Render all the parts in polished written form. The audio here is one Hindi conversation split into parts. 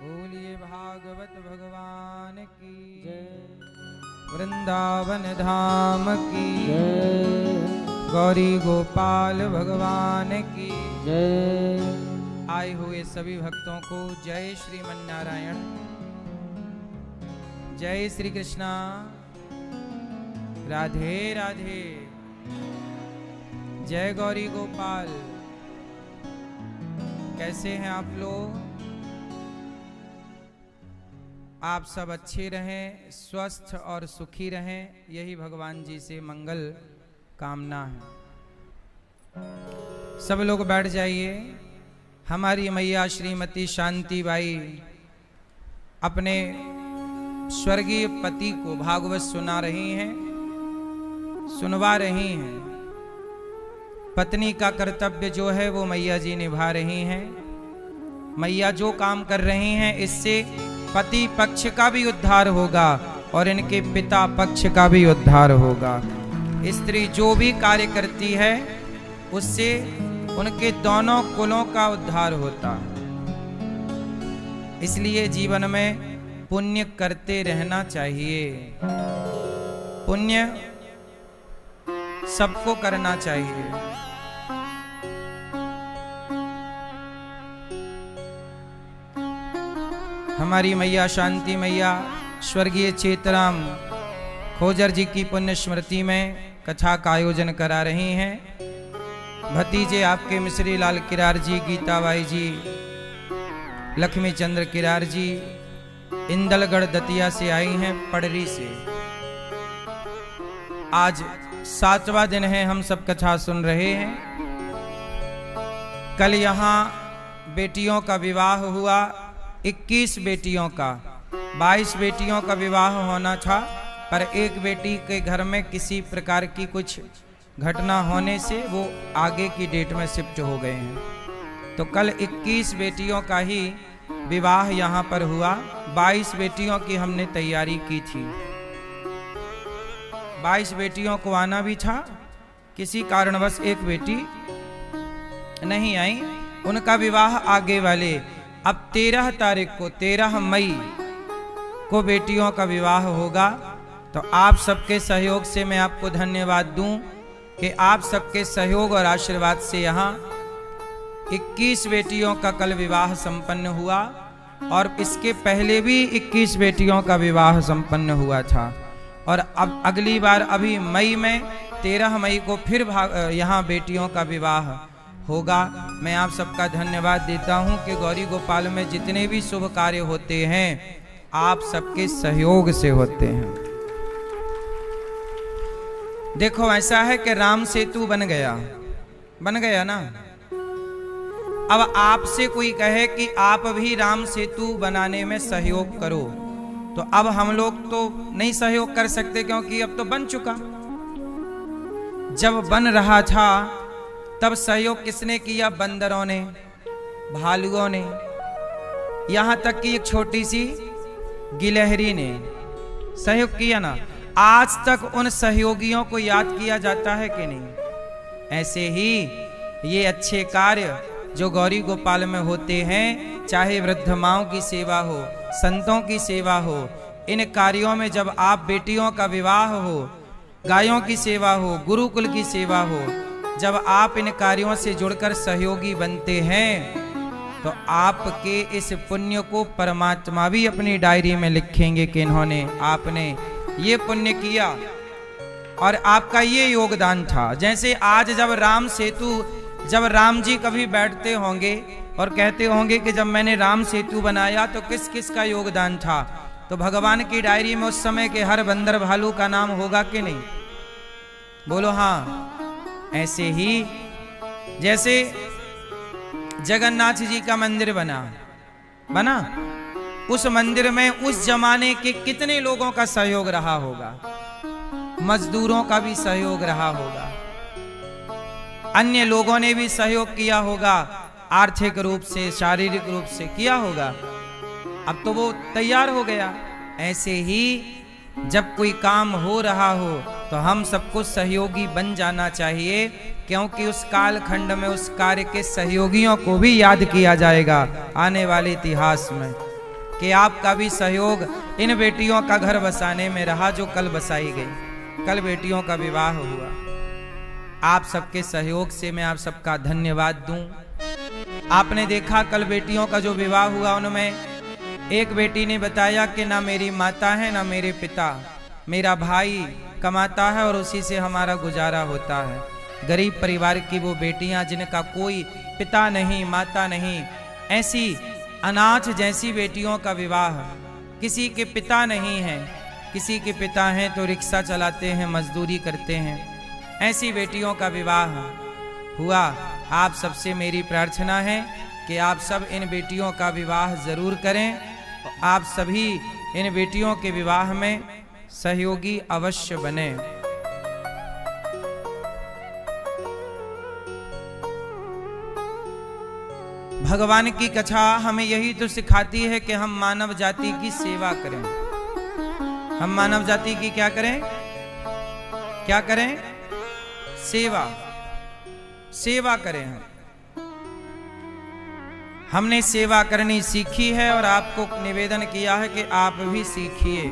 बोलिए भागवत भगवान की जय, वृंदावन धाम की जय, गौरी गोपाल भगवान की जय। आए हुए सभी भक्तों को जय श्रीमन नारायण, जय श्री कृष्णा, राधे राधे, जय गौरी गोपाल। कैसे हैं आप लोग? आप सब अच्छे रहें, स्वस्थ और सुखी रहें, यही भगवान जी से मंगल कामना है। सब लोग बैठ जाइए। हमारी मैया श्रीमती शांति बाई अपने स्वर्गीय पति को भागवत सुना रही हैं, सुनवा रही हैं। पत्नी का कर्तव्य जो है वो मैया जी निभा रही हैं। मैया जो काम कर रही हैं इससे पति पक्ष का भी उद्धार होगा और इनके पिता पक्ष का भी उद्धार होगा। स्त्री जो भी कार्य करती है उससे उनके दोनों कुलों का उद्धार होता। इसलिए जीवन में पुण्य करते रहना चाहिए। पुण्य सबको करना चाहिए। हमारी मैया शांति मैया स्वर्गीय चेतराम खोजर जी की पुण्य स्मृति में कथा का आयोजन करा रही हैं। भतीजे आपके मिश्री लाल किरार जी, गीताबाई जी, लक्ष्मी चंद्र किरार जी इंदलगढ़ दतिया से आई हैं, पड़री से। आज 7वां दिन है, हम सब कथा सुन रहे हैं। कल यहाँ बेटियों का विवाह हुआ, 21 बेटियों का। 22 बेटियों का विवाह होना था, पर एक बेटी के घर में किसी प्रकार की कुछ घटना होने से वो आगे की डेट में शिफ्ट हो गए हैं। तो कल 21 बेटियों का ही विवाह यहाँ पर हुआ। 22 बेटियों की हमने तैयारी की थी। 22 बेटियों को आना भी था, किसी कारणवश एक बेटी नहीं आई, उनका विवाह आगे वाले। अब 13 तारीख को, 13 मई को बेटियों का विवाह होगा। तो आप सबके सहयोग से मैं आपको धन्यवाद दूं कि आप सबके सहयोग और आशीर्वाद से यहाँ 21 बेटियों का कल विवाह संपन्न हुआ और इसके पहले भी 21 बेटियों का विवाह संपन्न हुआ था। और अब अगली बार अभी मई में 13 मई को फिर यहाँ बेटियों का विवाह होगा। मैं आप सबका धन्यवाद देता हूँ कि गौरी गोपाल में जितने भी शुभ कार्य होते हैं आप सबके सहयोग से होते हैं। देखो ऐसा है कि राम सेतु बन गया ना। अब आपसे कोई कहे कि आप भी राम सेतु बनाने में सहयोग करो, तो अब हम लोग तो नहीं सहयोग कर सकते क्योंकि अब तो बन चुका। जब बन रहा था तब सहयोग किसने किया? बंदरों ने, भालुओं ने, यहां तक कि एक छोटी सी गिलहरी ने सहयोग किया ना। आज तक उन सहयोगियों को याद किया जाता है कि नहीं? ऐसे ही ये अच्छे कार्य जो गौरी गोपाल में होते हैं, चाहे वृद्ध माओं की सेवा हो, संतों की सेवा हो, इन कार्यों में जब आप बेटियों का विवाह हो, गायों की सेवा हो, गुरुकुल की सेवा हो, जब आप इन कार्यों से जुड़कर सहयोगी बनते हैं तो आपके इस पुण्य को परमात्मा भी अपनी डायरी में लिखेंगे कि इन्होंने, आपने ये पुण्य किया और आपका ये योगदान था। जैसे आज जब राम सेतु, जब राम जी कभी बैठते होंगे और कहते होंगे कि जब मैंने राम सेतु बनाया तो किस किस का योगदान था, तो भगवान की डायरी में उस समय के हर बंदर भालू का नाम होगा कि नहीं? बोलो हाँ। ऐसे ही जैसे जगन्नाथ जी का मंदिर बना, उस मंदिर में उस जमाने के कितने लोगों का सहयोग रहा होगा? मजदूरों का भी सहयोग रहा होगा, अन्य लोगों ने भी सहयोग किया होगा, आर्थिक रूप से, शारीरिक रूप से किया होगा। अब तो वो तैयार हो गया। ऐसे ही जब कोई काम हो रहा हो तो हम सबको सहयोगी बन जाना चाहिए, क्योंकि उस काल खंड में उस कार्य के सहयोगियों को भी याद किया जाएगा आने वाले इतिहास में। कि आपका भी सहयोग इन बेटियों का घर बसाने में रहा जो कल बसाई गई। कल बेटियों का विवाह हुआ। आप सबके सहयोग से मैं आप सबका धन्यवाद दूं। आपने देखा कल बेटियों का जो विवाह हुआ, उनमें एक बेटी ने बताया कि ना मेरी माता है ना मेरे पिता, मेरा भाई कमाता है और उसी से हमारा गुजारा होता है। गरीब परिवार की वो बेटियां जिनका कोई पिता नहीं माता नहीं, ऐसी अनाथ जैसी बेटियों का विवाह, किसी के पिता नहीं है, किसी के पिता हैं तो रिक्शा चलाते हैं, मजदूरी करते हैं, ऐसी बेटियों का विवाह हुआ। आप सबसे मेरी प्रार्थना है कि आप सब इन बेटियों का विवाह जरूर करें। आप सभी इन बेटियों के विवाह में सहयोगी अवश्य बने। भगवान की कथा हमें यही तो सिखाती है कि हम मानव जाति की सेवा करें। हम मानव जाति की क्या करें? क्या करें? सेवा। सेवा करें। हमने सेवा करनी सीखी है और आपको निवेदन किया है कि आप भी सीखिए।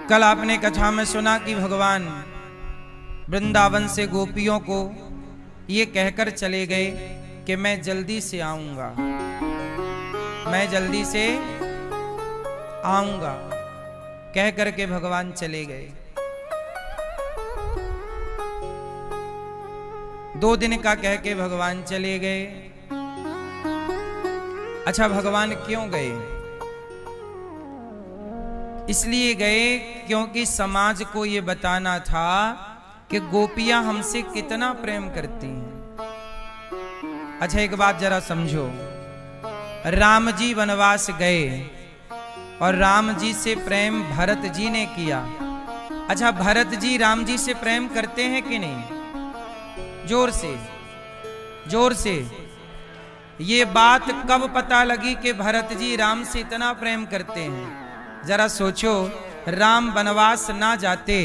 कल आपने कथा में सुना कि भगवान वृंदावन से गोपियों को ये कहकर चले गए कि मैं जल्दी से आऊंगा, मैं जल्दी से आऊंगा, कह करके भगवान चले गए। 2 दिन का कह के भगवान चले गए। अच्छा, भगवान क्यों गए? इसलिए गए क्योंकि समाज को ये बताना था कि गोपियां हमसे कितना प्रेम करती हैं। अच्छा, एक बात जरा समझो। राम जी वनवास गए और राम जी से प्रेम भरत जी ने किया। अच्छा, भरत जी राम जी से प्रेम करते हैं कि नहीं? जोर से, जोर से। ये बात कब पता लगी कि भरत जी राम से इतना प्रेम करते हैं? जरा सोचो, राम वनवास ना जाते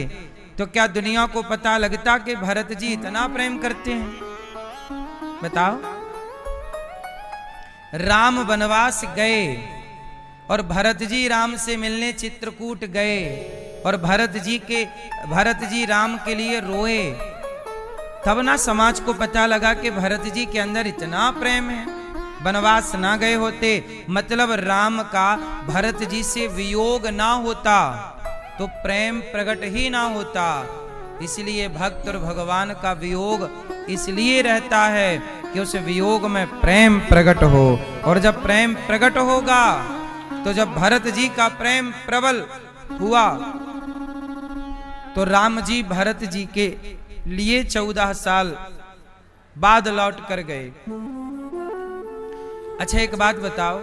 तो क्या दुनिया को पता लगता कि भरत जी इतना प्रेम करते हैं? बताओ। राम वनवास गए और भरत जी राम से मिलने चित्रकूट गए और भरत जी राम के लिए रोए, तब ना समाज को पता लगा कि भरत जी के अंदर इतना प्रेम है। वनवास ना गए होते, मतलब राम का भरत जी से वियोग ना होता तो प्रेम प्रकट ही ना होता। इसलिए भक्त और भगवान का वियोग इसलिए रहता है कि उस वियोग में प्रेम प्रकट हो। और जब प्रेम प्रकट होगा तो जब भरत जी का प्रेम प्रबल हुआ तो राम जी भरत जी के लिए 14 साल बाद लौट कर गए। अच्छा, एक बात बताओ,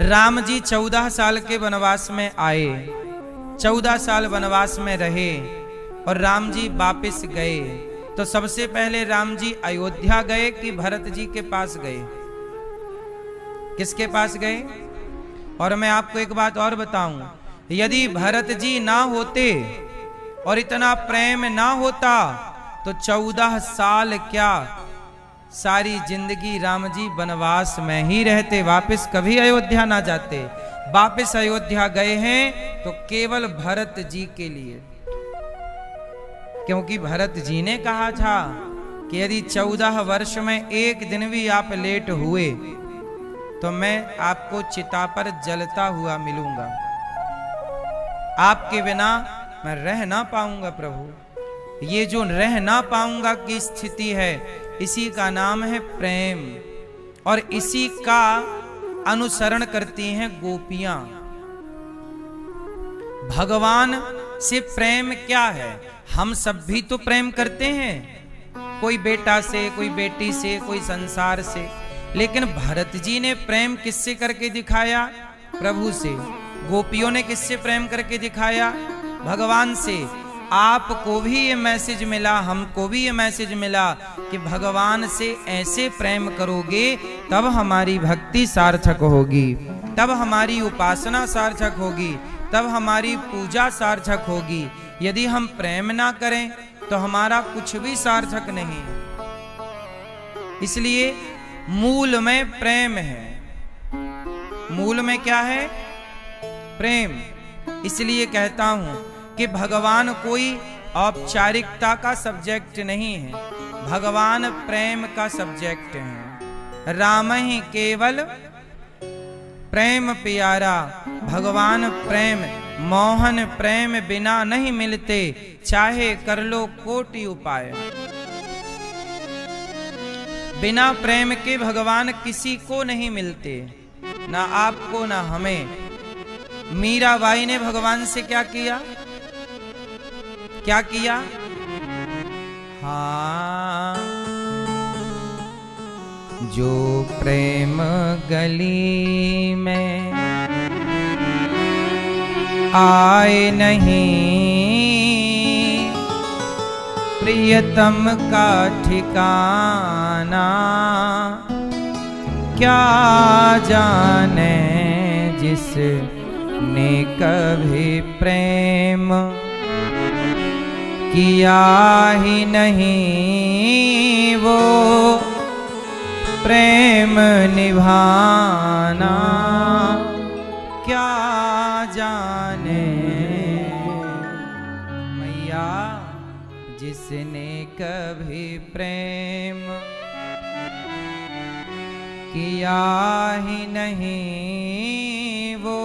राम जी 14 साल के वनवास में आए, 14 साल वनवास में रहे और राम जी वापस गए, तो सबसे पहले राम जी अयोध्या गए कि भरत जी के पास गए? किसके पास गए? और मैं आपको एक बात और बताऊं, यदि भरत जी ना होते और इतना प्रेम ना होता तो 14 साल क्या, सारी जिंदगी राम जी वनवास में ही रहते, वापस कभी अयोध्या ना जाते। वापस अयोध्या गए हैं तो केवल भरत जी के लिए, क्योंकि भरत जी ने कहा था कि यदि 14 वर्ष में एक दिन भी आप लेट हुए तो मैं आपको चिता पर जलता हुआ मिलूंगा, आपके बिना मैं रह ना पाऊंगा। प्रभु, ये जो रह ना पाऊंगा की स्थिति है, इसी का नाम है प्रेम, और इसी का अनुसरण करती हैं गोपियां। भगवान से प्रेम क्या है? हम सब भी तो प्रेम करते हैं, कोई बेटा से, कोई बेटी से, कोई संसार से, लेकिन भरत जी ने प्रेम किससे करके दिखाया? प्रभु से। गोपियों ने किससे प्रेम करके दिखाया? भगवान से। आपको भी ये मैसेज मिला, हमको भी ये मैसेज मिला कि भगवान से ऐसे प्रेम करोगे तब हमारी भक्ति सार्थक होगी, तब हमारी उपासना सार्थक होगी, तब हमारी पूजा सार्थक होगी। यदि हम प्रेम ना करें तो हमारा कुछ भी सार्थक नहीं। इसलिए मूल में प्रेम है। मूल में क्या है? प्रेम। इसलिए कहता हूं कि भगवान कोई औपचारिकता का सब्जेक्ट नहीं है, भगवान प्रेम का सब्जेक्ट है। राम ही केवल प्रेम प्यारा, भगवान प्रेम, मोहन प्रेम बिना नहीं मिलते, चाहे कर लो कोटि उपाय। बिना प्रेम के भगवान किसी को नहीं मिलते, ना आपको ना हमें। मीराबाई ने भगवान से क्या किया? क्या किया? हाँ, जो प्रेम गली में आए नहीं, प्रियतम का ठिकाना, क्या जाने जिसने कभी प्रेम किया ही नहीं, वो प्रेम निभाना क्या जाने। मैया जिसने कभी प्रेम किया ही नहीं, वो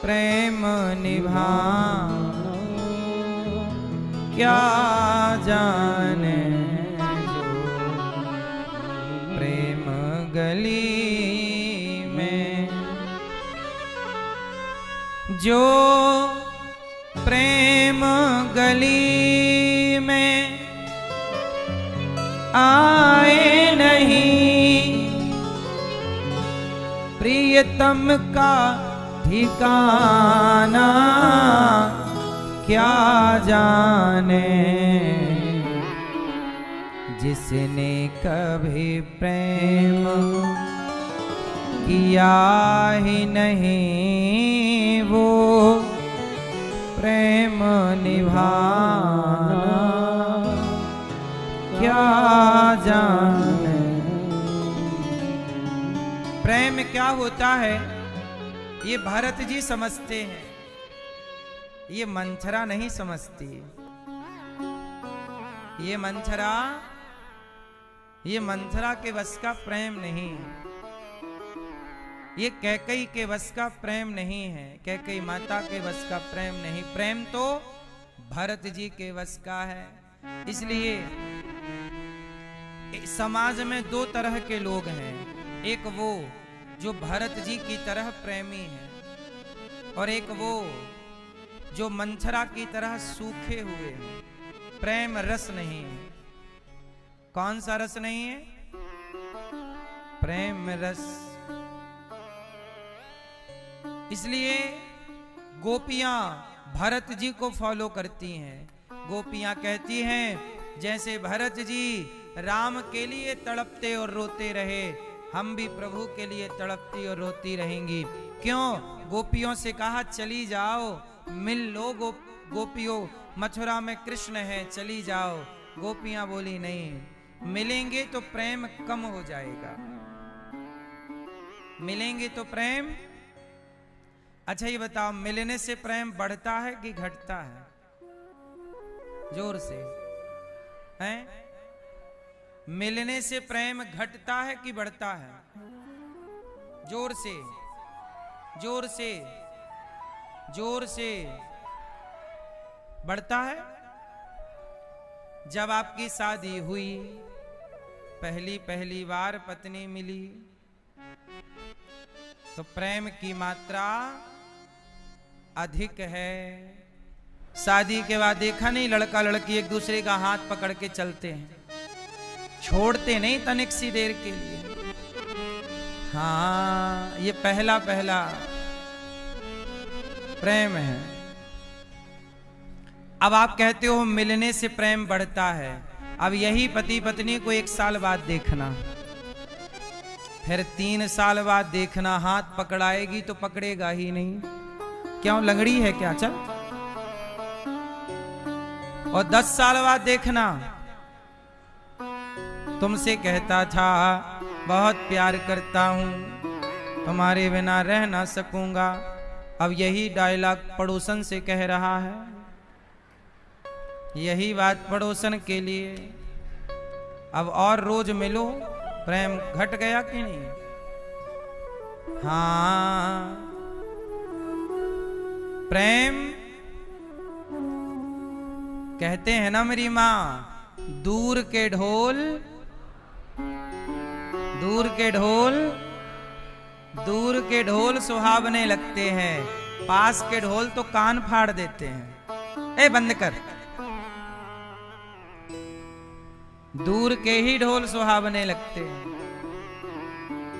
प्रेम निभाना क्या जाने। जो प्रेम गली में, जो प्रेम गली में आए नहीं, प्रियतम का ठिकाना क्या जाने। जिसने कभी प्रेम किया ही नहीं, वो प्रेम निभाना क्या जाने। प्रेम क्या होता है ये भरत जी समझते हैं, ये मंथरा नहीं समझती। ये मंथरा के बस का प्रेम नहीं है, ये कैकई के बस का प्रेम नहीं है, कैकई माता के बस का प्रेम नहीं। प्रेम तो भरत जी के बस का है। इसलिए समाज में दो तरह के लोग हैं, एक वो जो भरत जी की तरह प्रेमी है, और एक वो जो मंथरा की तरह सूखे हुए हैं। प्रेम रस नहीं है। कौन सा रस नहीं है? प्रेम रस। इसलिए गोपियां भरत जी को फॉलो करती हैं। गोपियां कहती हैं जैसे भरत जी राम के लिए तड़पते और रोते रहे, हम भी प्रभु के लिए तड़पती और रोती रहेंगी। क्यों? गोपियों से कहा चली जाओ, मिल लो गोपियों, मथुरा में कृष्ण है, चली जाओ। गोपियां बोली नहीं, मिलेंगे तो प्रेम कम हो जाएगा, मिलेंगे तो प्रेम। अच्छा ये बताओ, मिलने से प्रेम बढ़ता है कि घटता है? जोर से हैं? मिलने से प्रेम घटता है कि बढ़ता है? जोर से, जोर से, जोर से। बढ़ता है। जब आपकी शादी हुई, पहली बार पत्नी मिली, तो प्रेम की मात्रा अधिक है। शादी के बाद देखा नहीं, लड़का लड़की एक दूसरे का हाथ पकड़ के चलते हैं, छोड़ते नहीं तनिक सी देर के लिए। हाँ, ये पहला प्रेम है। अब आप कहते हो मिलने से प्रेम बढ़ता है। अब यही पति पत्नी को 1 साल बाद देखना, फिर 3 साल बाद देखना, हाथ पकड़ाएगी तो पकड़ेगा ही नहीं। क्यों? लंगड़ी है क्या? चल। और 10 साल बाद देखना, तुमसे कहता था बहुत प्यार करता हूं, तुम्हारे बिना रह ना सकूंगा। अब यही डायलॉग पड़ोसन से कह रहा है, यही बात पड़ोसन के लिए। अब और रोज मिलो, प्रेम घट गया कि नहीं? हाँ, प्रेम कहते हैं ना मेरी मां, दूर के ढोल, दूर के ढोल, दूर के ढोल सुहावने लगते हैं, पास के ढोल तो कान फाड़ देते हैं। ए बंद कर। दूर के ही ढोल सुहावने लगते हैं।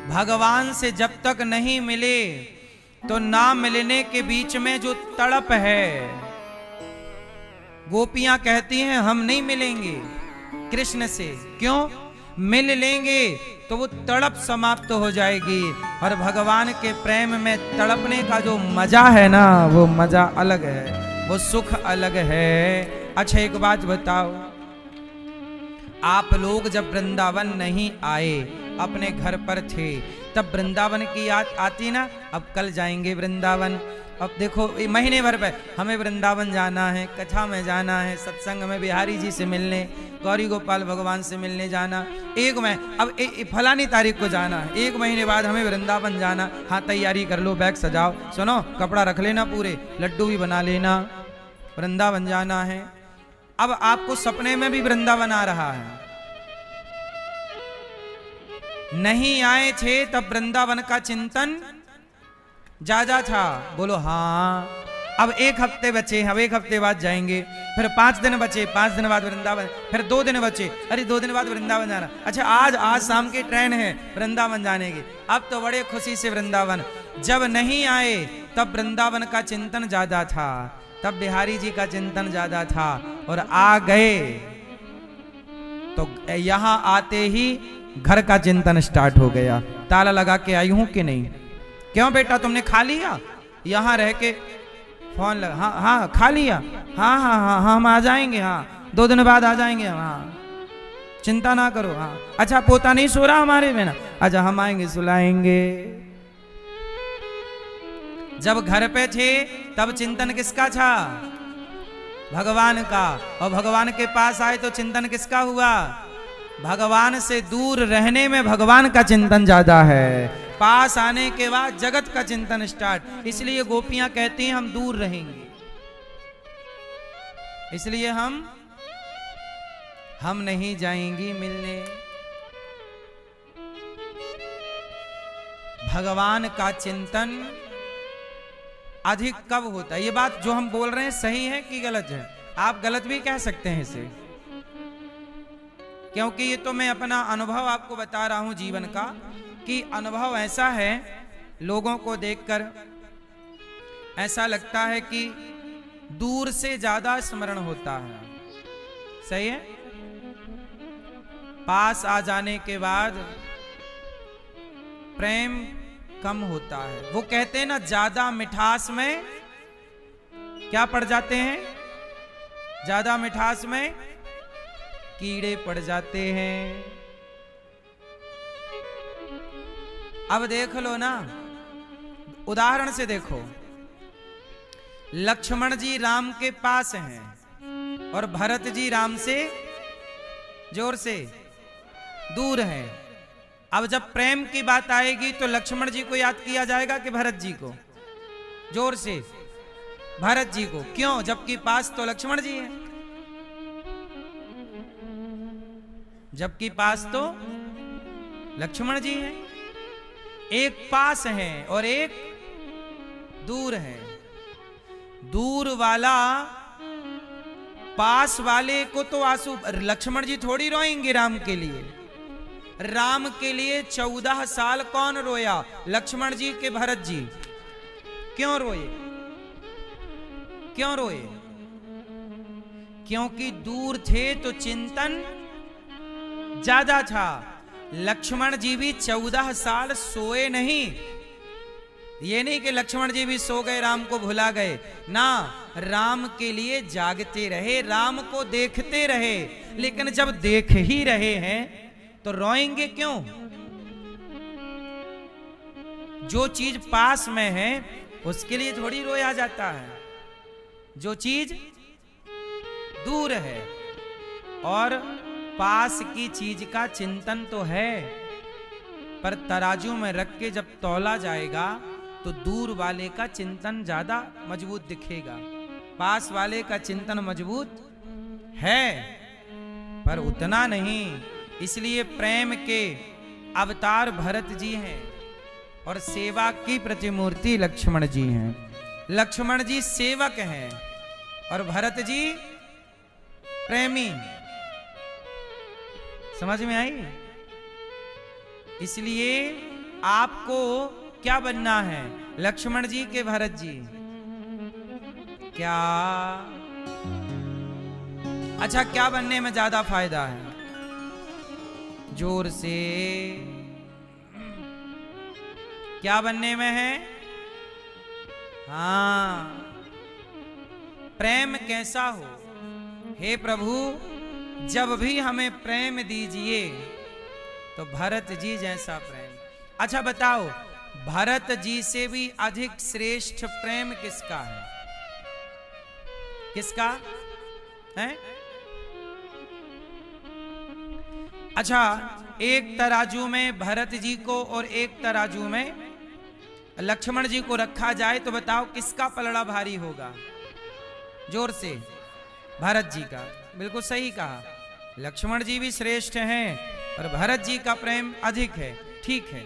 भगवान से जब तक नहीं मिले तो ना मिलने के बीच में जो तड़प है, गोपियां कहती हैं हम नहीं मिलेंगे कृष्ण से। क्यों? मिल लेंगे तो वो तड़प समाप्त हो जाएगी। और भगवान के प्रेम में तड़पने का जो मजा है ना, वो मजा अलग है, वो सुख अलग है। अच्छा एक बात बताओ, आप लोग जब वृंदावन नहीं आए, अपने घर पर थे, तब वृंदावन की याद आती ना? अब कल जाएंगे वृंदावन। अब देखो महीने भर पे हमें वृंदावन जाना है, कथा में जाना है, सत्संग में बिहारी जी से मिलने, गौरी गोपाल भगवान से मिलने जाना। अब फलानी तारीख को जाना है, 1 महीने बाद हमें वृंदावन जाना। हाँ तैयारी कर लो, बैग सजाओ, सुनो कपड़ा रख लेना, पूरे लड्डू भी बना लेना, वृंदावन जाना है। अब आपको सपने में भी वृंदावन आ रहा है। नहीं आए थे तब वृंदावन का चिंतन ज्यादा था। बोलो हाँ। अब 1 हफ्ते बचे, अब 1 हफ्ते बाद जाएंगे, फिर 5 दिन बचे, 5 दिन बाद वृंदावन, फिर 2 दिन बचे, अरे 2 दिन बाद वृंदावन जाना। अच्छा आज शाम की ट्रेन है वृंदावन जाने की। अब तो बड़े खुशी से वृंदावन। जब नहीं आए तब वृंदावन का चिंतन ज्यादा था, तब बिहारी जी का चिंतन ज्यादा था। और आ गए तो यहां आते ही घर का चिंतन स्टार्ट हो गया। ताला लगा के आई हूं कि नहीं? क्यों बेटा तुमने खा लिया? यहां रह के फोन लगा, हाँ हाँ खा लिया, हाँ हाँ हाँ हाँ हम आ जाएंगे, हाँ 2 दिन बाद आ जाएंगे, हाँ चिंता ना करो। हाँ अच्छा पोता नहीं सो रहा हमारे में ना? अच्छा हम आएंगे सुलाएंगे। जब घर पे थे तब चिंतन किसका था? भगवान का। और भगवान के पास आए तो चिंतन किसका हुआ? भगवान से दूर रहने में भगवान का चिंतन ज्यादा है, पास आने के बाद जगत का चिंतन स्टार्ट। इसलिए गोपियां कहती हैं हम दूर रहेंगे, इसलिए हम नहीं जाएंगी मिलने। भगवान का चिंतन अधिक कब होता है? ये बात जो हम बोल रहे हैं सही है कि गलत है? आप गलत भी कह सकते हैं इसे, क्योंकि ये तो मैं अपना अनुभव आपको बता रहा हूं जीवन का, कि अनुभव ऐसा है, लोगों को देखकर ऐसा लगता है कि दूर से ज्यादा स्मरण होता है। सही है? पास आ जाने के बाद प्रेम कम होता है। वो कहते हैं ना ज्यादा मिठास में क्या पड़ जाते हैं? ज्यादा मिठास में कीड़े पड़ जाते हैं। अब देख लो ना, उदाहरण से देखो, लक्ष्मण जी राम के पास हैं और भरत जी राम से जोर से दूर हैं। अब जब प्रेम की बात आएगी तो लक्ष्मण जी को याद किया जाएगा कि भरत जी को? जोर से भरत जी को। क्यों? जबकि पास तो लक्ष्मण जी हैं, जबकि पास तो लक्ष्मण जी हैं। एक पास है और एक दूर है। दूर वाला पास वाले को तो आंसू, लक्ष्मण जी थोड़ी रोएंगे राम के लिए। राम के लिए 14 साल कौन रोया? लक्ष्मण जी के भरत जी। क्यों रोए? क्यों रोए? क्योंकि दूर थे तो चिंतन ज्यादा था। लक्ष्मण जी भी 14 साल सोए नहीं। ये नहीं कि लक्ष्मण जी भी सो गए, राम को भुला गए ना, राम के लिए जागते रहे, राम को देखते रहे। लेकिन जब देख ही रहे हैं तो रोएंगे क्यों? जो चीज पास में है उसके लिए थोड़ी रोया जाता है। जो चीज दूर है और पास की चीज का चिंतन तो है, पर तराजू में रख के जब तौला जाएगा तो दूर वाले का चिंतन ज्यादा मजबूत दिखेगा। पास वाले का चिंतन मजबूत है पर उतना नहीं। इसलिए प्रेम के अवतार भरत जी हैं और सेवा की प्रतिमूर्ति लक्ष्मण जी हैं। लक्ष्मण जी सेवक हैं और भरत जी प्रेमी। समझ में आई? इसलिए आपको क्या बनना है? लक्ष्मण जी के भरत जी? क्या? अच्छा, क्या बनने में ज्यादा फायदा है? जोर से क्या बनने में है? हाँ, प्रेम कैसा हो? हे प्रभु, जब भी हमें प्रेम दीजिए तो भरत जी जैसा प्रेम। अच्छा बताओ, भरत जी से भी अधिक श्रेष्ठ प्रेम किसका है? किसका है? अच्छा, एक तराजू में भरत जी को और एक तराजू में लक्ष्मण जी को रखा जाए तो बताओ किसका पलड़ा भारी होगा? जोर से। भरत जी का। बिल्कुल सही कहा। लक्ष्मण जी भी श्रेष्ठ हैं और भरत जी का प्रेम अधिक है। ठीक है,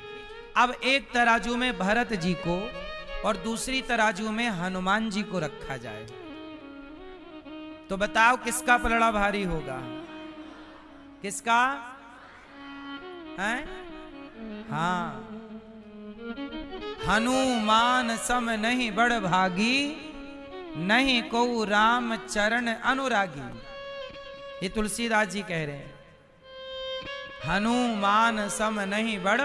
अब एक तराजू में भरत जी को और दूसरी तराजू में हनुमान जी को रखा जाए तो बताओ किसका पलड़ा भारी होगा? किसका है? हाँ, हनुमान सम नहीं बड़ भागी, नहीं को राम चरण अनुरागी। ये तुलसीदास जी कह रहे हैं। हनुमान सम नहीं बड़,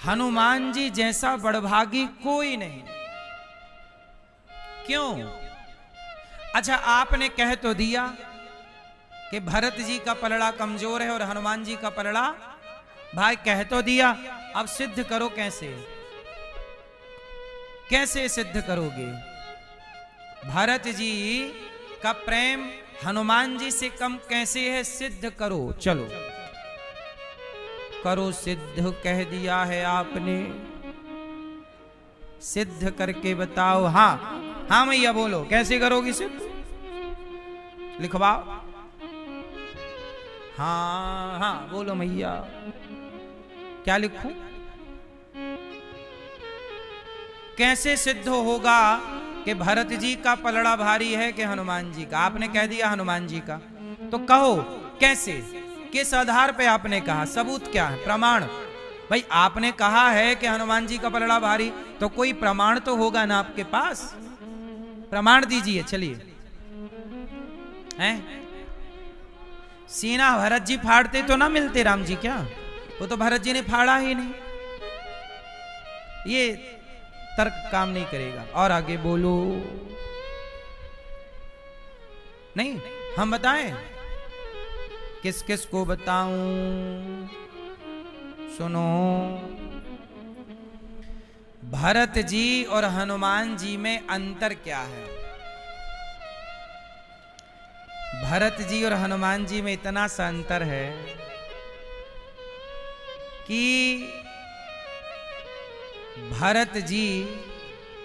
हनुमान जी जैसा बड़भागी कोई नहीं। क्यों? अच्छा, आपने कह तो दिया कि भरत जी का पलड़ा कमजोर है और हनुमान जी का पलड़ा भाई, कह तो दिया। अब सिद्ध करो कैसे? कैसे सिद्ध करोगे? भरत जी का प्रेम हनुमान जी से कम कैसे है? सिद्ध करो। चलो करो सिद्ध, कह दिया है आपने, सिद्ध करके बताओ। हाँ हाँ मैया बोलो, कैसे करोगी सिद्ध? लिखवाओ। हाँ हाँ बोलो मैया, क्या लिखूं? कैसे सिद्ध होगा कि भरत जी का पलड़ा भारी है कि हनुमान जी का? आपने कह दिया हनुमान जी का, तो कहो कैसे, किस आधार पे आपने कहा? सबूत क्या है? प्रमाण। भाई आपने कहा है कि हनुमान जी का पलड़ा भारी, तो कोई प्रमाण तो होगा ना आपके पास। प्रमाण दीजिए। चलिए, हैं? सीना भरत जी फाड़ते तो ना मिलते राम जी क्या? वो तो भरत जी ने फाड़ा ही नहीं। ये तर्क काम नहीं करेगा। और आगे बोलो। नहीं, हम बताएं? किस किस को बताऊं? सुनो, भरत जी और हनुमान जी में अंतर क्या है? भरत जी और हनुमान जी में इतना सा अंतर है कि भरत जी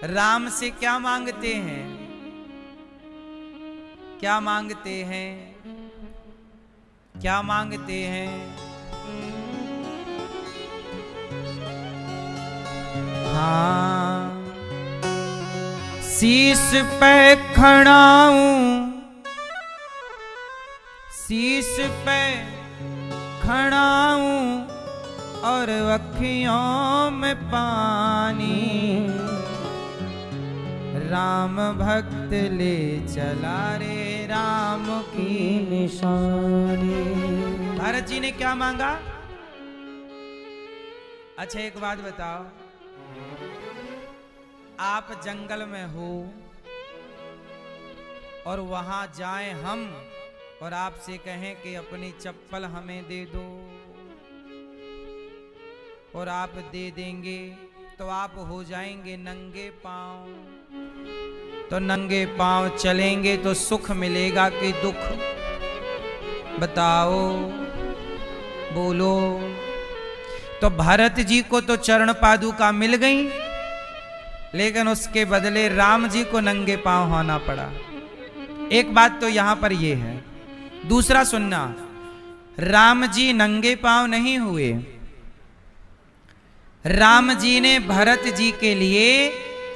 राम से क्या मांगते हैं? क्या मांगते हैं? क्या मांगते हैं? हाँ, शीश पे खड़ाऊं, शीश पे खड़ाऊं और अखियों में पानी, राम भक्त ले चला रे राम की निशानी। भरत जी ने क्या मांगा? अच्छा एक बात बताओ, आप जंगल में हो और वहां जाएं हम और आपसे कहें कि अपनी चप्पल हमें दे दो, और आप दे देंगे तो आप हो जाएंगे नंगे पांव। तो नंगे पांव चलेंगे तो सुख मिलेगा कि दुख? बताओ, बोलो। तो भरत जी को तो चरण पादुका मिल गई, लेकिन उसके बदले राम जी को नंगे पांव होना पड़ा। एक बात तो यहां पर यह है। दूसरा सुनना, राम जी नंगे पांव नहीं हुए। राम जी ने भरत जी के लिए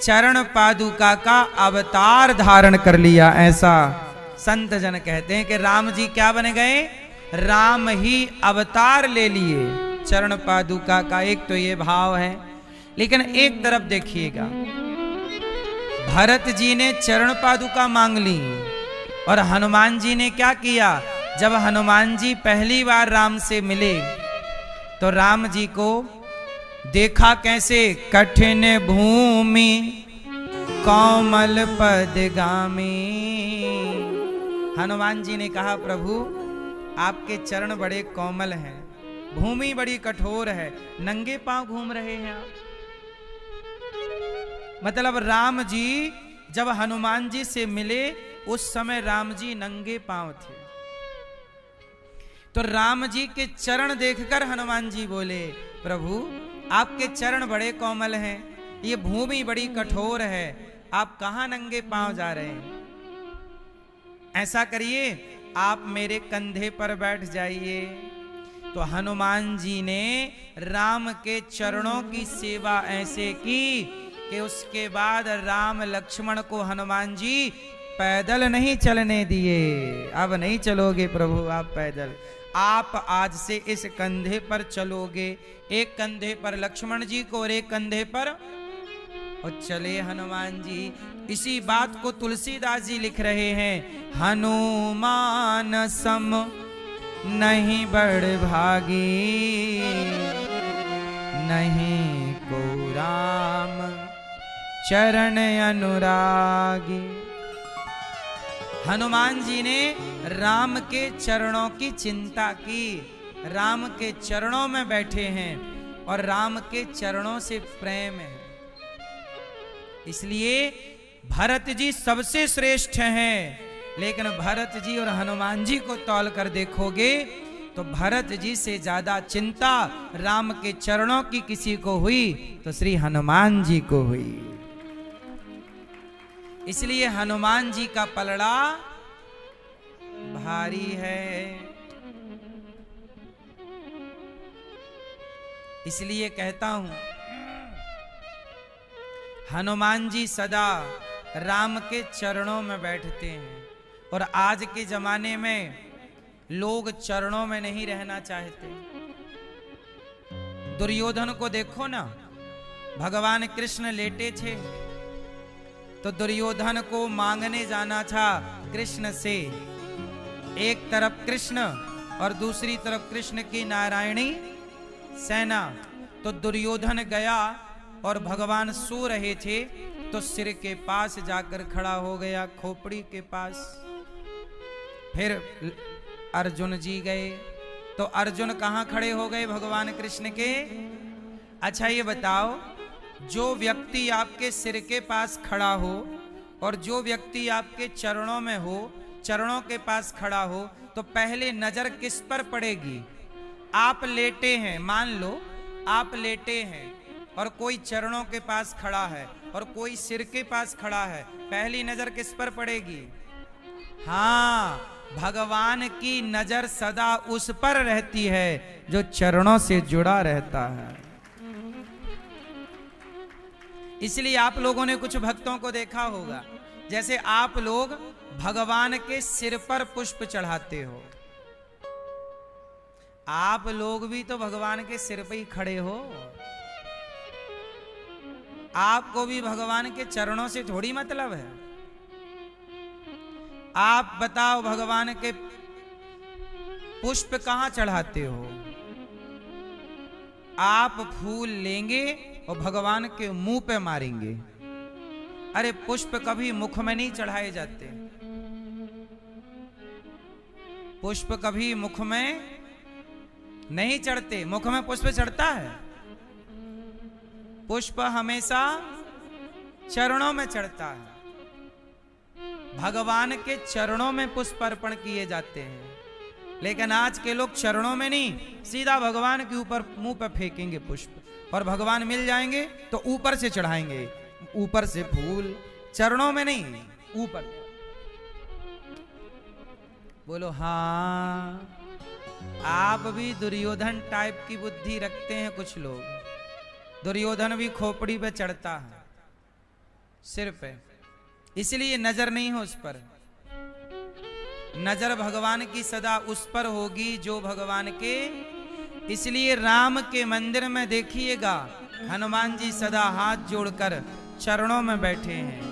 चरण पादुका का अवतार धारण कर लिया। ऐसा संत जन कहते हैं कि राम जी क्या बन गए? राम ही अवतार ले लिए चरण पादुका का। एक तो ये भाव है। लेकिन एक तरफ देखिएगा, भरत जी ने चरण पादुका मांग ली, और हनुमान जी ने क्या किया? जब हनुमान जी पहली बार राम से मिले तो राम जी को देखा कैसे? कठिन भूमि कोमल पदगामी। हनुमान जी ने कहा, प्रभु आपके चरण बड़े कोमल हैं, भूमि बड़ी कठोर है, नंगे पांव घूम रहे हैं आप। मतलब राम जी जब हनुमान जी से मिले उस समय राम जी नंगे पांव थे। तो राम जी के चरण देखकर हनुमान जी बोले, प्रभु आपके चरण बड़े कोमल हैं, ये भूमि बड़ी कठोर है, आप कहां नंगे पांव जा रहे हैं? ऐसा करिए, आप मेरे कंधे पर बैठ जाइए। तो हनुमान जी ने राम के चरणों की सेवा ऐसे की कि उसके बाद राम लक्ष्मण को हनुमान जी पैदल नहीं चलने दिए। अब नहीं चलोगे प्रभु आप पैदल, आप आज से इस कंधे पर चलोगे। एक कंधे पर लक्ष्मण जी को और एक कंधे पर, और चले हनुमान जी। इसी बात को तुलसीदास जी लिख रहे हैं, हनुमान सम नहीं बड़ भागी, नहीं को राम चरण अनुरागी। हनुमान जी ने राम के चरणों की चिंता की, राम के चरणों में बैठे हैं और राम के चरणों से प्रेम है। इसलिए भरत जी सबसे श्रेष्ठ हैं। लेकिन भरत जी और हनुमान जी को तौल कर देखोगे तो भरत जी से ज्यादा चिंता राम के चरणों की किसी को हुई तो श्री हनुमान जी को हुई। इसलिए हनुमान जी का पलड़ा भारी है। इसलिए कहता हूं, हनुमान जी सदा राम के चरणों में बैठते हैं। और आज के जमाने में लोग चरणों में नहीं रहना चाहते। दुर्योधन को देखो ना, भगवान कृष्ण लेटे थे तो दुर्योधन को मांगने जाना था कृष्ण से। एक तरफ कृष्ण और दूसरी तरफ कृष्ण की नारायणी सेना। तो दुर्योधन गया और भगवान सो रहे थे तो सिर के पास जाकर खड़ा हो गया, खोपड़ी के पास। फिर अर्जुन जी गए तो अर्जुन कहां खड़े हो गए? भगवान कृष्ण के। अच्छा ये बताओ, जो व्यक्ति आपके सिर के पास खड़ा हो और जो व्यक्ति आपके चरणों में हो, चरणों के पास खड़ा हो, तो पहले नजर किस पर पड़ेगी? आप लेटे हैं, मान लो आप लेटे हैं और कोई चरणों के पास खड़ा है और कोई सिर के पास खड़ा है, पहली नजर किस पर पड़ेगी? हाँ, भगवान की नजर सदा उस पर रहती है जो चरणों से जुड़ा रहता है। इसलिए आप लोगों ने कुछ भक्तों को देखा होगा, जैसे आप लोग भगवान के सिर पर पुष्प चढ़ाते हो। आप लोग भी तो भगवान के सिर पे ही खड़े हो। आपको भी भगवान के चरणों से थोड़ी मतलब है। आप बताओ, भगवान के पुष्प कहां चढ़ाते हो? आप फूल लेंगे और भगवान के मुंह पे मारेंगे। अरे पुष्प कभी मुख में नहीं चढ़ाए जाते। पुष्प कभी मुख में नहीं चढ़ते। मुख में पुष्प चढ़ता है? पुष्प हमेशा चरणों में चढ़ता है। भगवान के चरणों में पुष्प अर्पण किए जाते हैं। लेकिन आज के लोग चरणों में नहीं, सीधा भगवान के ऊपर मुंह पे फेंकेंगे पुष्प, और भगवान मिल जाएंगे तो ऊपर से चढ़ाएंगे, ऊपर से फूल, चरणों में नहीं, ऊपर। बोलो हाँ, आप भी दुर्योधन टाइप की बुद्धि रखते हैं कुछ लोग। दुर्योधन भी खोपड़ी पे चढ़ता है, सिर पे, इसलिए नजर नहीं हो उस पर। नजर भगवान की सदा उस पर होगी जो भगवान के। इसलिए राम के मंदिर में देखिएगा हनुमान जी सदा हाथ जोड़कर चरणों में बैठे हैं।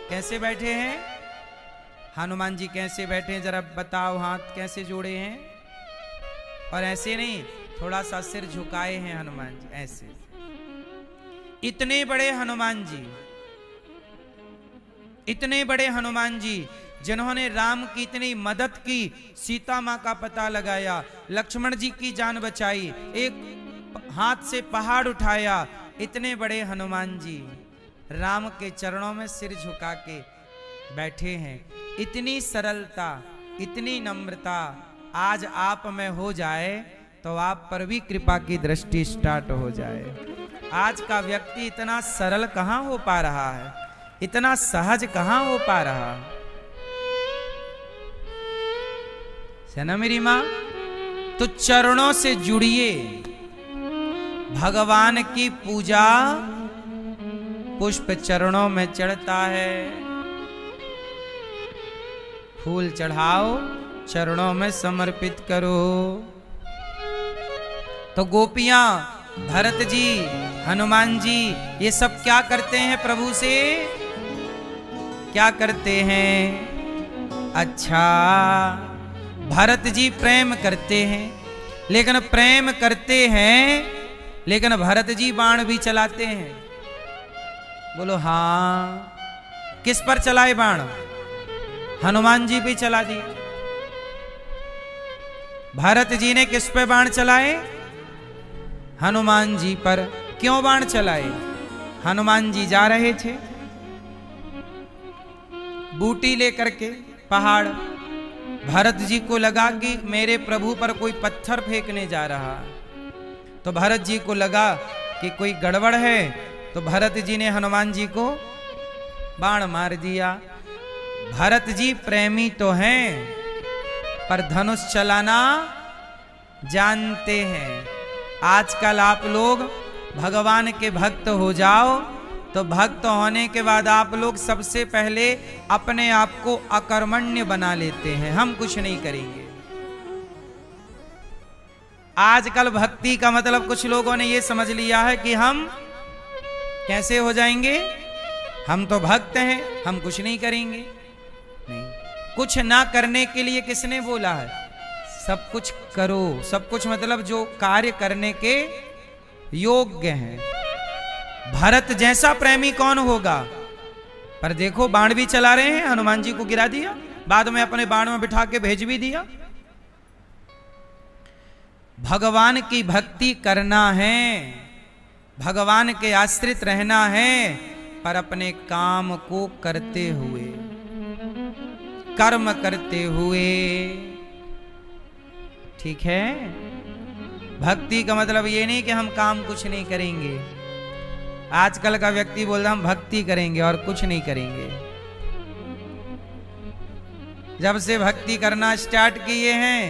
कैसे बैठे हैं हनुमान जी? कैसे बैठे हैं जरा बताओ? हाथ कैसे जोड़े हैं? और ऐसे नहीं, थोड़ा सा सिर झुकाए हैं हनुमान जी, ऐसे। इतने बड़े हनुमान जी, इतने बड़े हनुमान जी जिन्होंने राम की इतनी मदद की, सीता मां का पता लगाया, लक्ष्मण जी की जान बचाई, एक हाथ से पहाड़ उठाया, इतने बड़े हनुमान जी राम के चरणों में सिर झुका के बैठे हैं। इतनी सरलता, इतनी नम्रता आज आप में हो जाए तो आप पर भी कृपा की दृष्टि स्टार्ट हो जाए। आज का व्यक्ति इतना सरल कहां हो पा रहा है, इतना सहज कहां हो पा रहा है? है ना मेरी मां? तो चरणों से जुड़िए। भगवान की पूजा पुष्प चरणों में चढ़ता है। फूल चढ़ाओ, चरणों में समर्पित करो। तो गोपियां, भरत जी, हनुमान जी, ये सब क्या करते हैं प्रभु से? क्या करते हैं? अच्छा, भरत जी प्रेम करते हैं, लेकिन प्रेम करते हैं लेकिन भरत जी बाण भी चलाते हैं। बोलो हाँ, किस पर चलाए बाण? हनुमान जी भी चला दिए। भरत जी ने किस पे बाण चलाए? हनुमान जी पर। क्यों बाण चलाए? हनुमान जी जा रहे थे बूटी लेकर के पहाड़। भरत जी को लगा कि मेरे प्रभु पर कोई पत्थर फेंकने जा रहा। तो भरत जी को लगा कि कोई गड़बड़ है, तो भरत जी ने हनुमान जी को बाण मार दिया। भरत जी प्रेमी तो हैं पर धनुष चलाना जानते हैं। आजकल आप लोग भगवान के भक्त हो जाओ तो भक्त होने के बाद आप लोग सबसे पहले अपने आप को अकर्मण्य बना लेते हैं, हम कुछ नहीं करेंगे। आजकल भक्ति का मतलब कुछ लोगों ने ये समझ लिया है कि हम कैसे हो जाएंगे, हम तो भक्त हैं, हम कुछ नहीं करेंगे। नहीं, कुछ ना करने के लिए किसने बोला है? सब कुछ करो। सब कुछ मतलब जो कार्य करने के योग्य हैं। भरत जैसा प्रेमी कौन होगा? पर देखो बाण भी चला रहे हैं, हनुमान जी को गिरा दिया, बाद में अपने बाण में बिठा के भेज भी दिया। भगवान की भक्ति करना है, भगवान के आश्रित रहना है, पर अपने काम को करते हुए, कर्म करते हुए। ठीक है? भक्ति का मतलब ये नहीं कि हम काम कुछ नहीं करेंगे। आजकल का व्यक्ति बोल रहा हम भक्ति करेंगे और कुछ नहीं करेंगे। जब से भक्ति करना स्टार्ट किए हैं,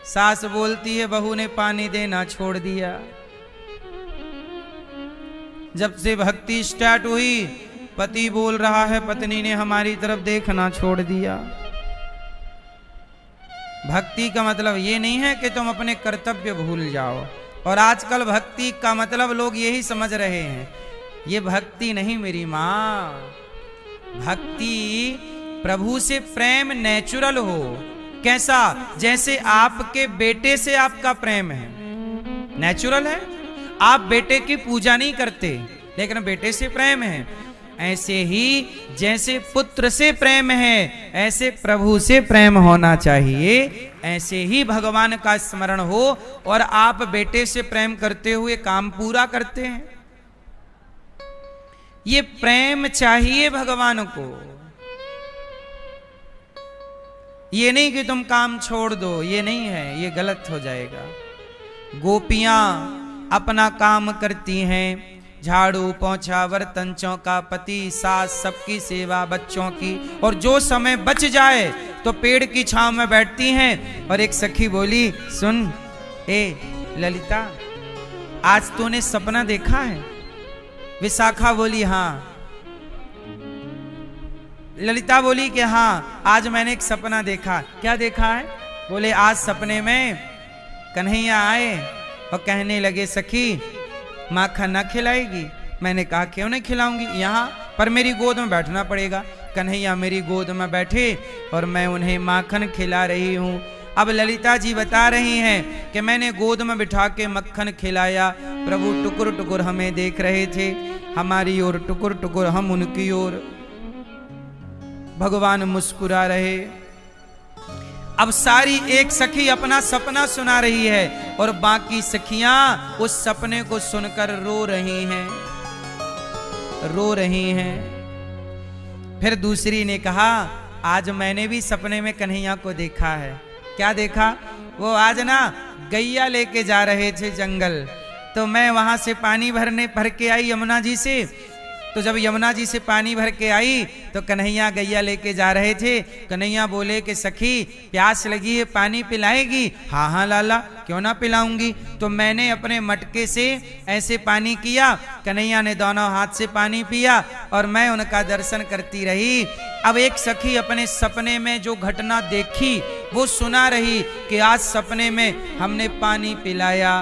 सास बोलती है बहू ने पानी देना छोड़ दिया। जब से भक्ति स्टार्ट हुई, पति बोल रहा है पत्नी ने हमारी तरफ देखना छोड़ दिया। भक्ति का मतलब ये नहीं है कि तुम अपने कर्तव्य भूल जाओ। और आजकल भक्ति का मतलब लोग यही समझ रहे हैं, ये भक्ति नहीं मेरी माँ। भक्ति प्रभु से प्रेम नेचुरल हो। कैसा? जैसे आपके बेटे से आपका प्रेम है, नेचुरल है। आप बेटे की पूजा नहीं करते लेकिन बेटे से प्रेम है। ऐसे ही जैसे पुत्र से प्रेम है, ऐसे प्रभु से प्रेम होना चाहिए। ऐसे ही भगवान का स्मरण हो और आप बेटे से प्रेम करते हुए काम पूरा करते हैं। ये प्रेम चाहिए भगवान को, ये नहीं कि तुम काम छोड़ दो, ये नहीं है, ये गलत हो जाएगा। गोपियां अपना काम करती हैं, झाड़ू पोंछा बर्तन चौका पति सास सबकी सेवा बच्चों की, और जो समय बच जाए तो पेड़ की छांव में बैठती हैं। और एक सखी बोली, सुन ए ललिता, आज तूने सपना देखा है? विशाखा बोली हाँ। ललिता बोली कि हाँ, आज मैंने एक सपना देखा। क्या देखा है? बोले आज सपने में कन्हैया आए और कहने लगे सखी माखन ना खिलाएगी? मैंने कहा क्यों नहीं खिलाऊंगी, यहाँ पर मेरी गोद में बैठना पड़ेगा। कन्हैया मेरी गोद में बैठे और मैं उन्हें माखन खिला रही हूँ। अब ललिता जी बता रही हैं कि मैंने गोद में बिठा के मक्खन खिलाया, प्रभु टुकुर टुकुर हमें देख रहे थे, हमारी ओर टुकुर टुकुर, हम उनकी ओर। भगवान मुस्कुरा रहे। अब सारी एक सखी अपना सपना सुना रही है और बाकी सखियां उस सपने को सुनकर रो रही हैं, रो रही हैं। फिर दूसरी ने कहा आज मैंने भी सपने में कन्हैया को देखा है। क्या देखा? वो आज ना गैया लेके जा रहे थे जंगल, तो मैं वहां से पानी भर के आई यमुना जी से। तो जब यमुना जी से पानी भर के आई तो कन्हैया गैया लेके जा रहे थे। कन्हैया बोले कि सखी प्यास लगी है, पानी पिलाएगी? हाँ हाँ लाला, क्यों ना पिलाऊंगी। तो मैंने अपने मटके से ऐसे पानी किया, कन्हैया ने दोनों हाथ से पानी पिया और मैं उनका दर्शन करती रही। अब एक सखी अपने सपने में जो घटना देखी वो सुना रही कि आज सपने में हमने पानी पिलाया।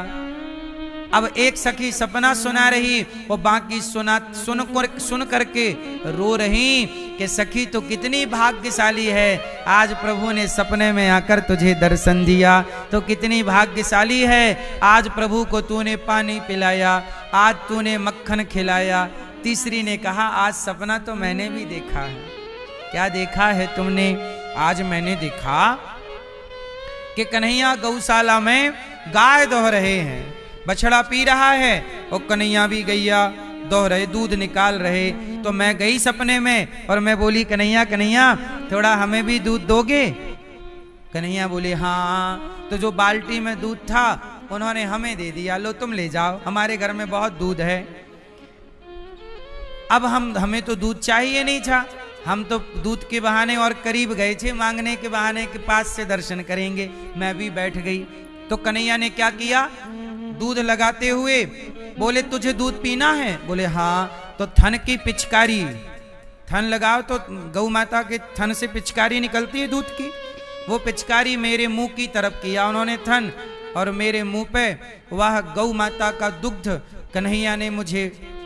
अब एक सखी सपना सुना रही और बाकी सुन करके रो रही कि सखी तो कितनी भाग्यशाली है, आज प्रभु ने सपने में आकर तुझे दर्शन दिया, तो कितनी भाग्यशाली है, आज प्रभु को तूने पानी पिलाया, आज तूने मक्खन खिलाया। तीसरी ने कहा आज सपना तो मैंने भी देखा है। क्या देखा है तुमने? आज मैंने देखा कि कन्हैया गौशाला में गाय दोह रहे हैं, बछड़ा पी रहा है और कन्हैया भी गैया दोह रहे, दूध निकाल रहे। तो मैं गई सपने में और मैं बोली कन्हैया कन्हैया थोड़ा हमें भी दूध दोगे? कन्हैया बोले हाँ। तो जो बाल्टी में दूध था उन्होंने हमें दे दिया, लो तुम ले जाओ, हमारे घर में बहुत दूध है। अब हमें तो दूध चाहिए नहीं था, हम तो दूध के बहाने और करीब गए थे, मांगने के बहाने के पास से दर्शन करेंगे। मैं भी बैठ गई। तो कन्हैया ने क्या किया, दूध लगाते हुए बोले तुझे दूध पीना है? बोले हाँ। तो थन की पिचकारी, थन लगाओ तो गौ माता के थन से पिचकारी निकलती है दूध की, वो पिचकारी मेरे मुंह की तरफ किया उन्होंने थन, और मेरे मुंह पे वह गौ माता का दुग्ध कन्हैया ने मुझे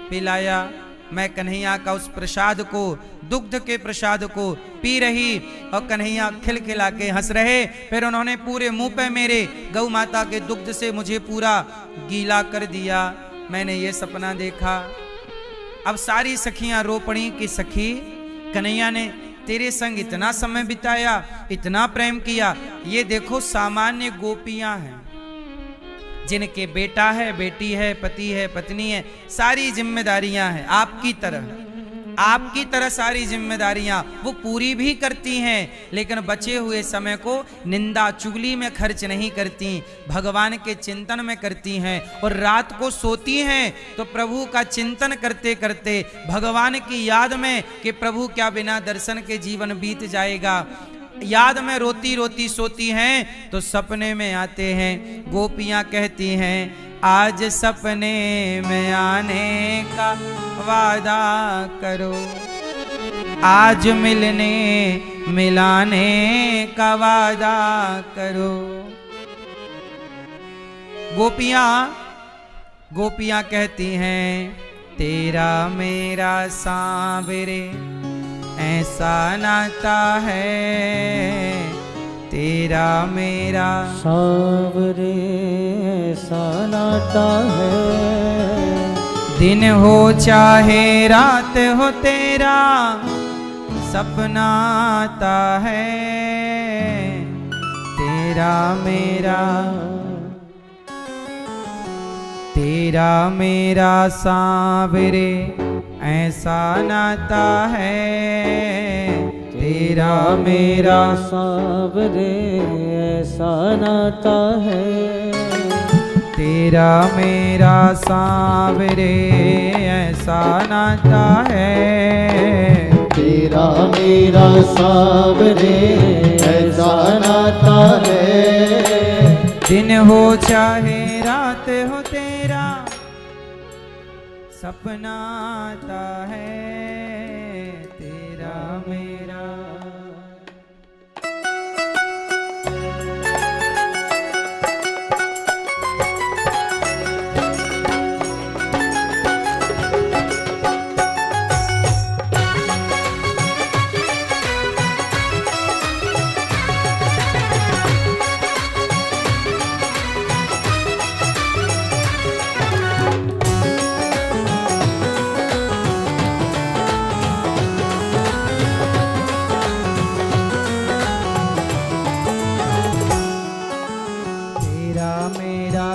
पिलाया। मैं कन्हैया का उस प्रसाद को, दुग्ध के प्रसाद को पी रही और कन्हैया खिलखिला के हंस रहे। फिर उन्होंने पूरे मुंह पे मेरे गौ माता के दुग्ध से मुझे पूरा गीला कर दिया। मैंने ये सपना देखा। अब सारी सखियां रो पड़ी कि सखी कन्हैया ने तेरे संग इतना समय बिताया, इतना प्रेम किया, ये देखो सामान्य गोपियां हैं जिनके बेटा है, बेटी है, पति है, पत्नी है, सारी जिम्मेदारियां हैं आपकी तरह सारी जिम्मेदारियां वो पूरी भी करती हैं, लेकिन बचे हुए समय को निंदा चुगली में खर्च नहीं करती, भगवान के चिंतन में करती हैं। और रात को सोती हैं तो प्रभु का चिंतन करते करते, भगवान की याद में कि प्रभु क्या बिना दर्शन के जीवन बीत जाएगा, याद में रोती रोती सोती हैं। तो सपने में आते हैं, गोपियां कहती हैं आज सपने में आने का वादा करो, आज मिलने मिलाने का वादा करो। गोपियां कहती हैं तेरा मेरा सांवरे ऐसा नाता है, तेरा मेरा सांवरे ऐसा नाता है, दिन हो चाहे रात हो तेरा सपना आता है, तेरा मेरा सांवरे ऐसा नाता है, तेरा मेरा सांवरे ऐसा नाता है, तेरा मेरा सांवरे ऐसा नाता है, तेरा मेरा सांवरे ऐसा नाता है। दिन हो चाहे रात हो तेरा सपना आता है, तेरा मेरा।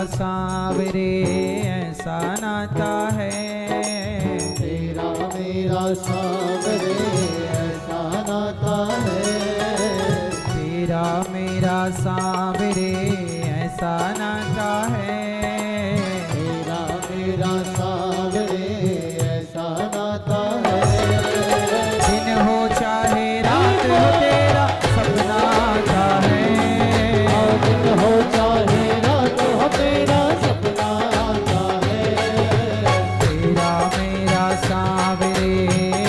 सांवरे ऐसा नाता है, तेरा मेरा सांवरे ऐसा नाता है, तेरा मेरा सांवरे ऐसा नाता है, तेरा मेरा सांवरे ऐसा नाता है। दिन हो चाहे रात हो तेरा सपना आता है, दिन हो चाहे रात हो तेरा सपना आता है, तेरा मेरा सांवरे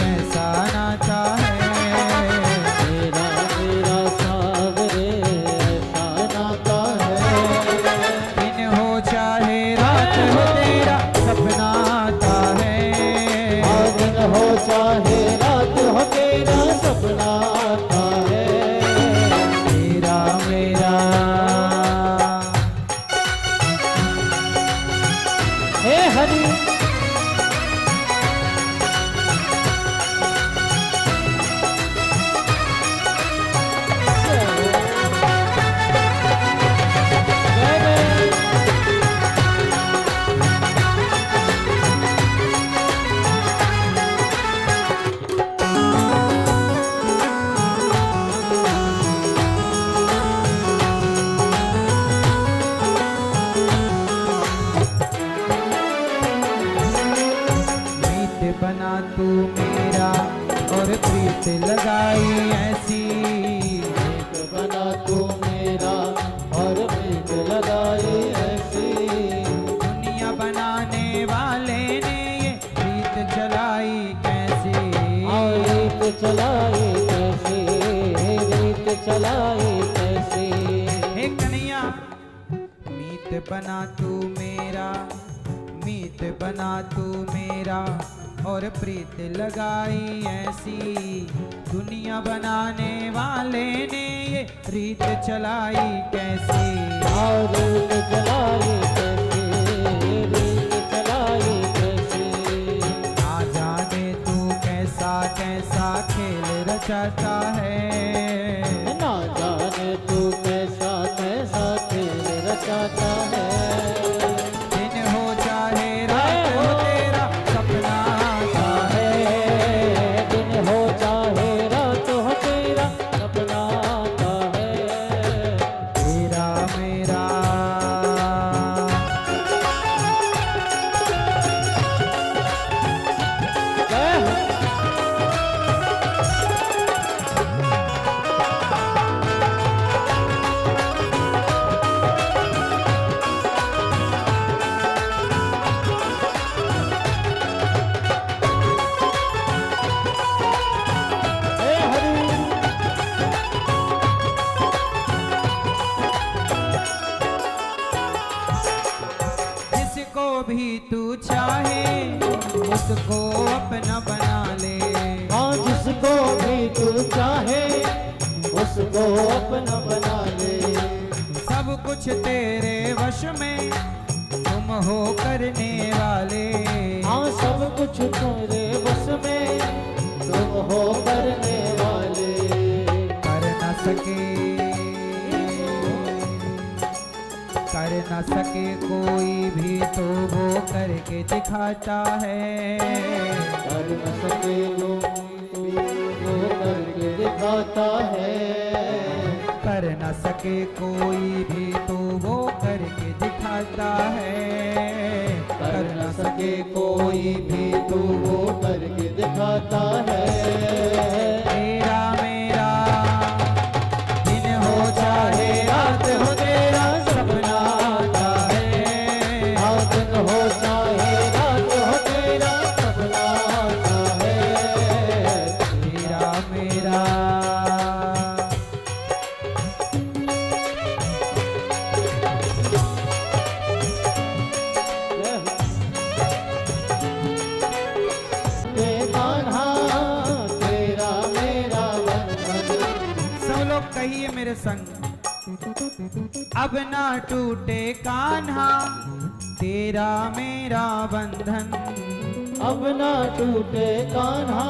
ऐसा नाता है, तेरा मेरा सांवरे ऐसा नाता है। दिन हो चाहे रात हो तेरा सपना आता है, दिन हो चाहे रात हो तेरा सपना आता है, तेरा मेरा। हे हरि मीत बना तू मेरा और प्रीत लगाई ऐसी, एक बना तू मेरा और प्रीत लगाई ऐसी, दुनिया बनाने वाले ने ये प्रीत चलाई कैसी, रीत चलाई कैसी, रीत चलाई कैसी। हे कन्हैया मीत बना तू मेरा, मीत बना तू मेरा और प्रीत लगाई ऐसी, दुनिया बनाने वाले ने ये रीत चलाई कैसी, रीत चलाई कैसी, रीत चलाई कैसी। ना जाने तू कैसा कैसा खेल रचाता है, ना जाने तू कैसा कैसा खेल रचाता है, दिन हो चाहे रात हो तेरा सपना आता है, दिन हो चाहे रात हो तेरा सपना आता है, तेरा मेरा। जय हो। हे हरि जिसको भी तू चाहे उसको अपना बना ले, हाँ जिसको भी तू चाहे उसको अपना बना ले, सब कुछ तेरे वश में तुम हो करने वाले, हाँ सब कुछ तेरे बस में तुम हो करने वाले, कर न सके कर न सके कोई भी तो वो करके दिखाता है। कर न सके कोई वो करके दिखाता है। कर न सके कोई भी तो वो करके दिखाता है। कर न सके कोई भी तो वो करके दिखाता है। तेरा मेरा दिन हो चाहे रात हो तेरा सपना आता है। हाँ दिन हो चाहे रात हो तेरा सपना आता है। तेरा मेरा कहिए मेरे संग, अब ना टूटे कान्हा तेरा मेरा बंधन। अब ना टूटे कान्हा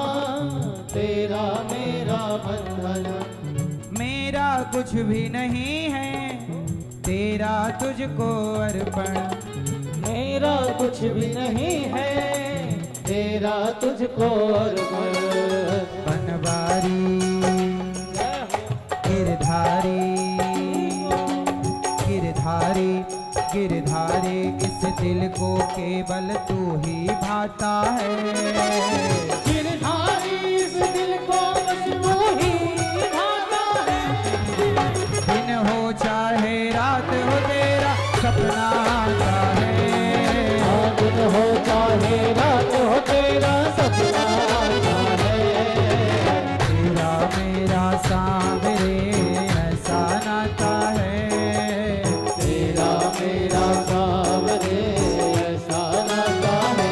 तेरा मेरा बंधन। मेरा कुछ भी नहीं है तेरा तुझको अर्पण। मेरा कुछ भी नहीं है तेरा तुझको अर्पण। बनवारी गिरधारी गिरधारी गिरधारी इस दिल को केवल तू ही भाता है। गिरधारी इस दिल को बस वो ही भाता है। दिन हो चाहे रात हो तेरा सपना आता है। हाँ दिन हो चाहे रात हो तेरा सपना आता है। तेरा मेरा सांवरे ऐसा नाता है। तेरा मेरा सांवरे ऐसा नाता है।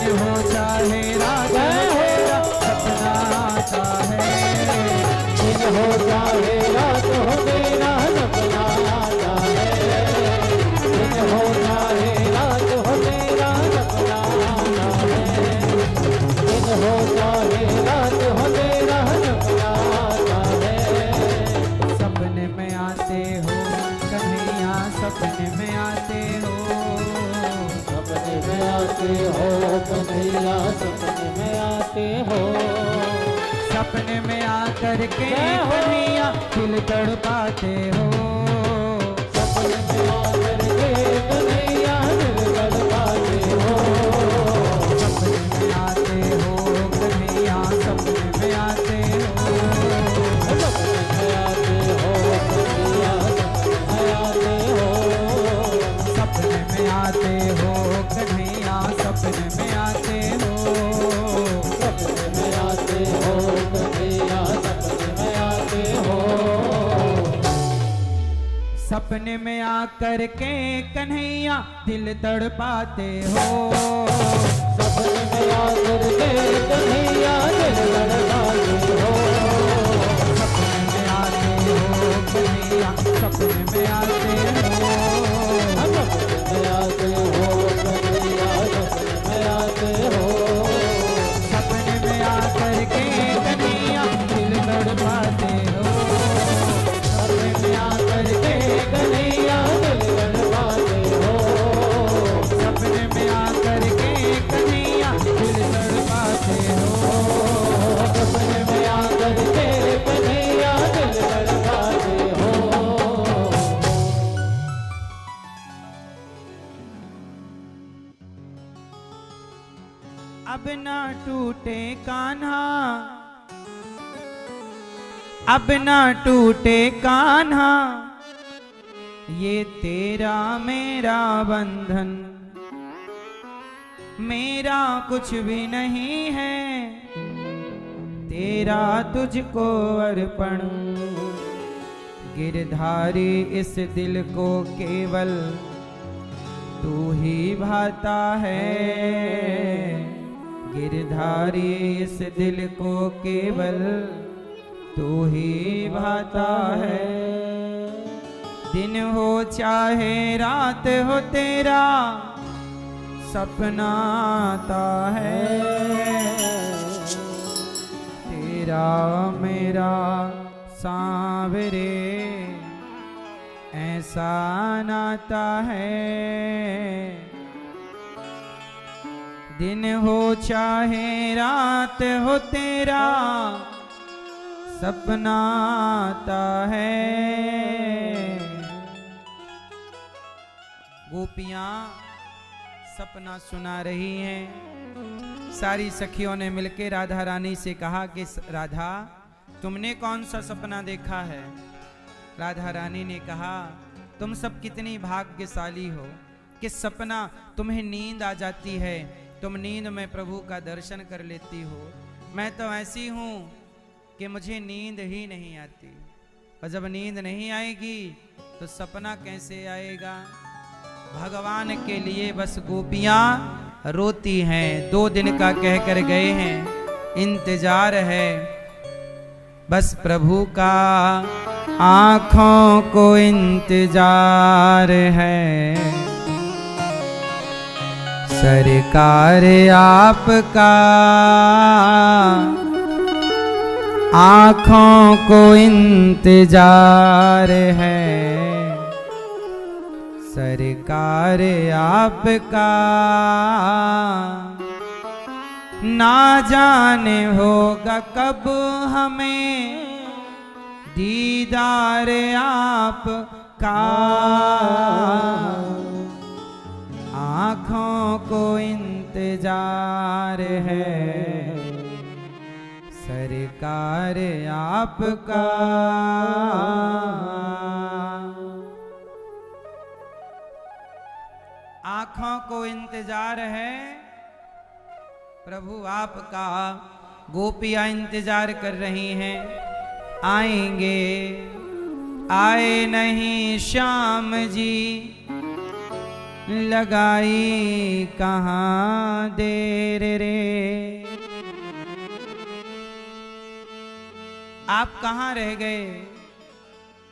दिन हो चाहे रात हो तेरा सपना आता है। दिन हो चाहे रात हो तेरा सपना आता है। दिन हो चाहे रात हो तेरा सपना आता है। दिन हो चाहे रात हो तेरा सपना आता है। सपने में आते हो कन्हैया सपने में आते हो। सपने में आते हो कन्हैया सपने में आते हो। सपने में आकर के कन्हैया दिल तड़पाते हो। सपने में आकर के कन्हैया दिल तड़पाते हो। सपने में आते हो कन्हैया सपने में आते हो। सपने में आते हो कन्हैया सपने में आते हो। सपने में आते हो कन्हैया सपने में आते हो। सपने में आते हो कन्हैया सपने में आते हो। सपने में आकर के कन्हैया दिल तड़पाते हो। सपने में आकर के कन्हैया दिल तड़पाते हो। सपने में आते हो कन्हैया सपने में आते हो। सपने में आते हो कन्हैया सपने में आते हो। सपने में आकर के कन्हैया दिल तड़पाते हो। सपने में आकर के कन्हैया दिल तड़पाते हो। सपने में आकर के कन्हैया दिल तड़पाते हो। सपने में आकर के कन्हैया दिल तड़पाते हो। अब ना टूटे कान्हा अब ना टूटे कान्हा ये तेरा मेरा बंधन। मेरा कुछ भी नहीं है तेरा तुझको अर्पण। गिरधारी इस दिल को केवल तू ही भाता है। गिरधारी इस दिल को केवल तू ही भाता है। दिन हो चाहे रात हो तेरा सपना आता है। तेरा मेरा सांवरे ऐसा नाता है, दिन हो चाहे रात हो तेरा सपना आता है। गोपियां सपना सुना रही हैं। सारी सखियों ने मिलकर राधा रानी से कहा कि राधा तुमने कौन सा सपना देखा है। राधा रानी ने कहा तुम सब कितनी भाग्यशाली हो कि सपना तुम्हें नींद आ जाती है, तुम नींद में प्रभु का दर्शन कर लेती हो। मैं तो ऐसी हूँ कि मुझे नींद ही नहीं आती, और जब नींद नहीं आएगी तो सपना कैसे आएगा। भगवान के लिए बस गोपियां रोती हैं। 2 दिन का कह कर गए हैं, इंतजार है बस प्रभु का, आँखों को इंतजार है। सरकार आपका आँखों को इंतजार है। सरकार आपका ना जाने होगा कब हमें दीदार आपका। आँखों को इंतजार है, सरकार आपका। आँखों को इंतजार है प्रभु आपका। गोपियां इंतजार कर रही हैं, आएंगे आए नहीं श्याम जी, लगाई कहाँ देर रे। आप कहाँ रह गए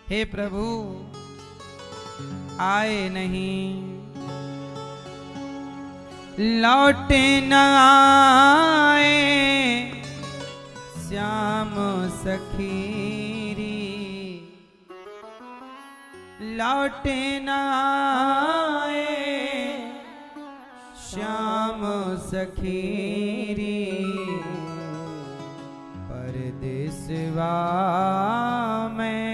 हे प्रभु, आए नहीं। लौटे न आए श्याम सखीरी, लौटे न आए श्याम सखीरी। परदेसवा में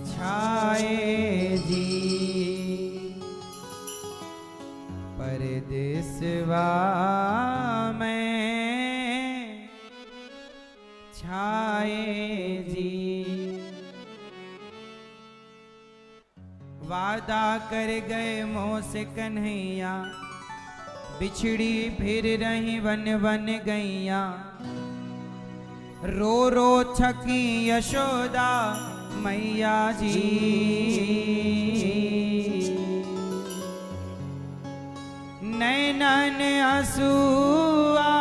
छाए जी, परदेसवा में छाए जी। वादा कर गए मोह से कन्हैया, बिछड़ी फिर रही वन वन गैया। रो रो थकी यशोदा मैया जी, नैनन आंसुआ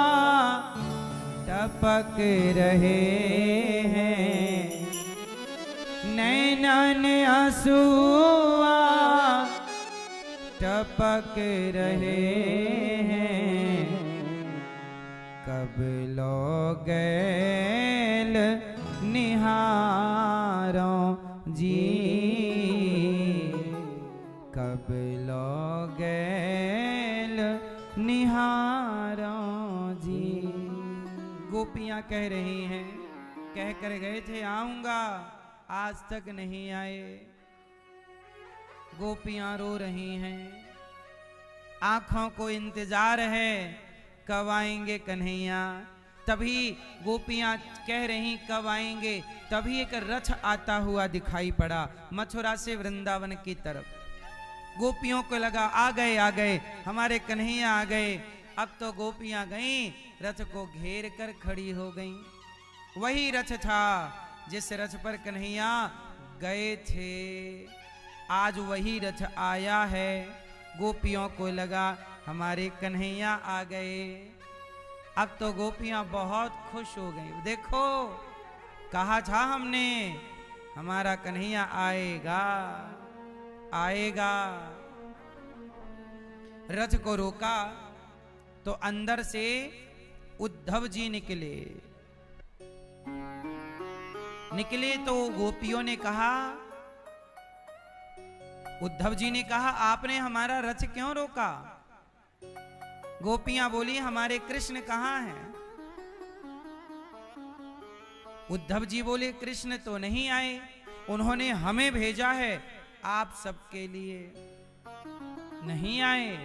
टपक रहे हैं। नैनन आंसुआ टपक रहे हैं। कब लोगैल निहारों जी, कब लोगैल निहारों जी। गोपियां कह रही हैं, कह कर गए थे आऊंगा, आज तक नहीं आए। गोपियां रो रही हैं, आंखों को इंतजार है कब आएंगे कन्हैया। तभी गोपियां कह रही कब आएंगे, तभी एक रथ आता हुआ दिखाई पड़ा मथुरा से वृंदावन की तरफ। गोपियों को लगा आ गए हमारे कन्हैया आ गए। अब तो गोपियां गईं, रथ को घेर कर खड़ी हो गईं। वही रथ था जिस रथ पर कन्हैया गए थे, आज वही रथ आया है। गोपियों को लगा हमारे कन्हैया आ गए। अब तो गोपियां बहुत खुश हो गई। देखो कहा था हमने हमारा कन्हैया आएगा आएगा। रथ को रोका तो अंदर से उद्धव जी निकले तो गोपियों ने कहा उद्धव जी ने कहा आपने हमारा रथ क्यों रोका? गोपियां बोली हमारे कृष्ण कहाँ हैं? उद्धव जी बोले कृष्ण तो नहीं आए, उन्होंने हमें भेजा है आप सबके लिए, नहीं आए।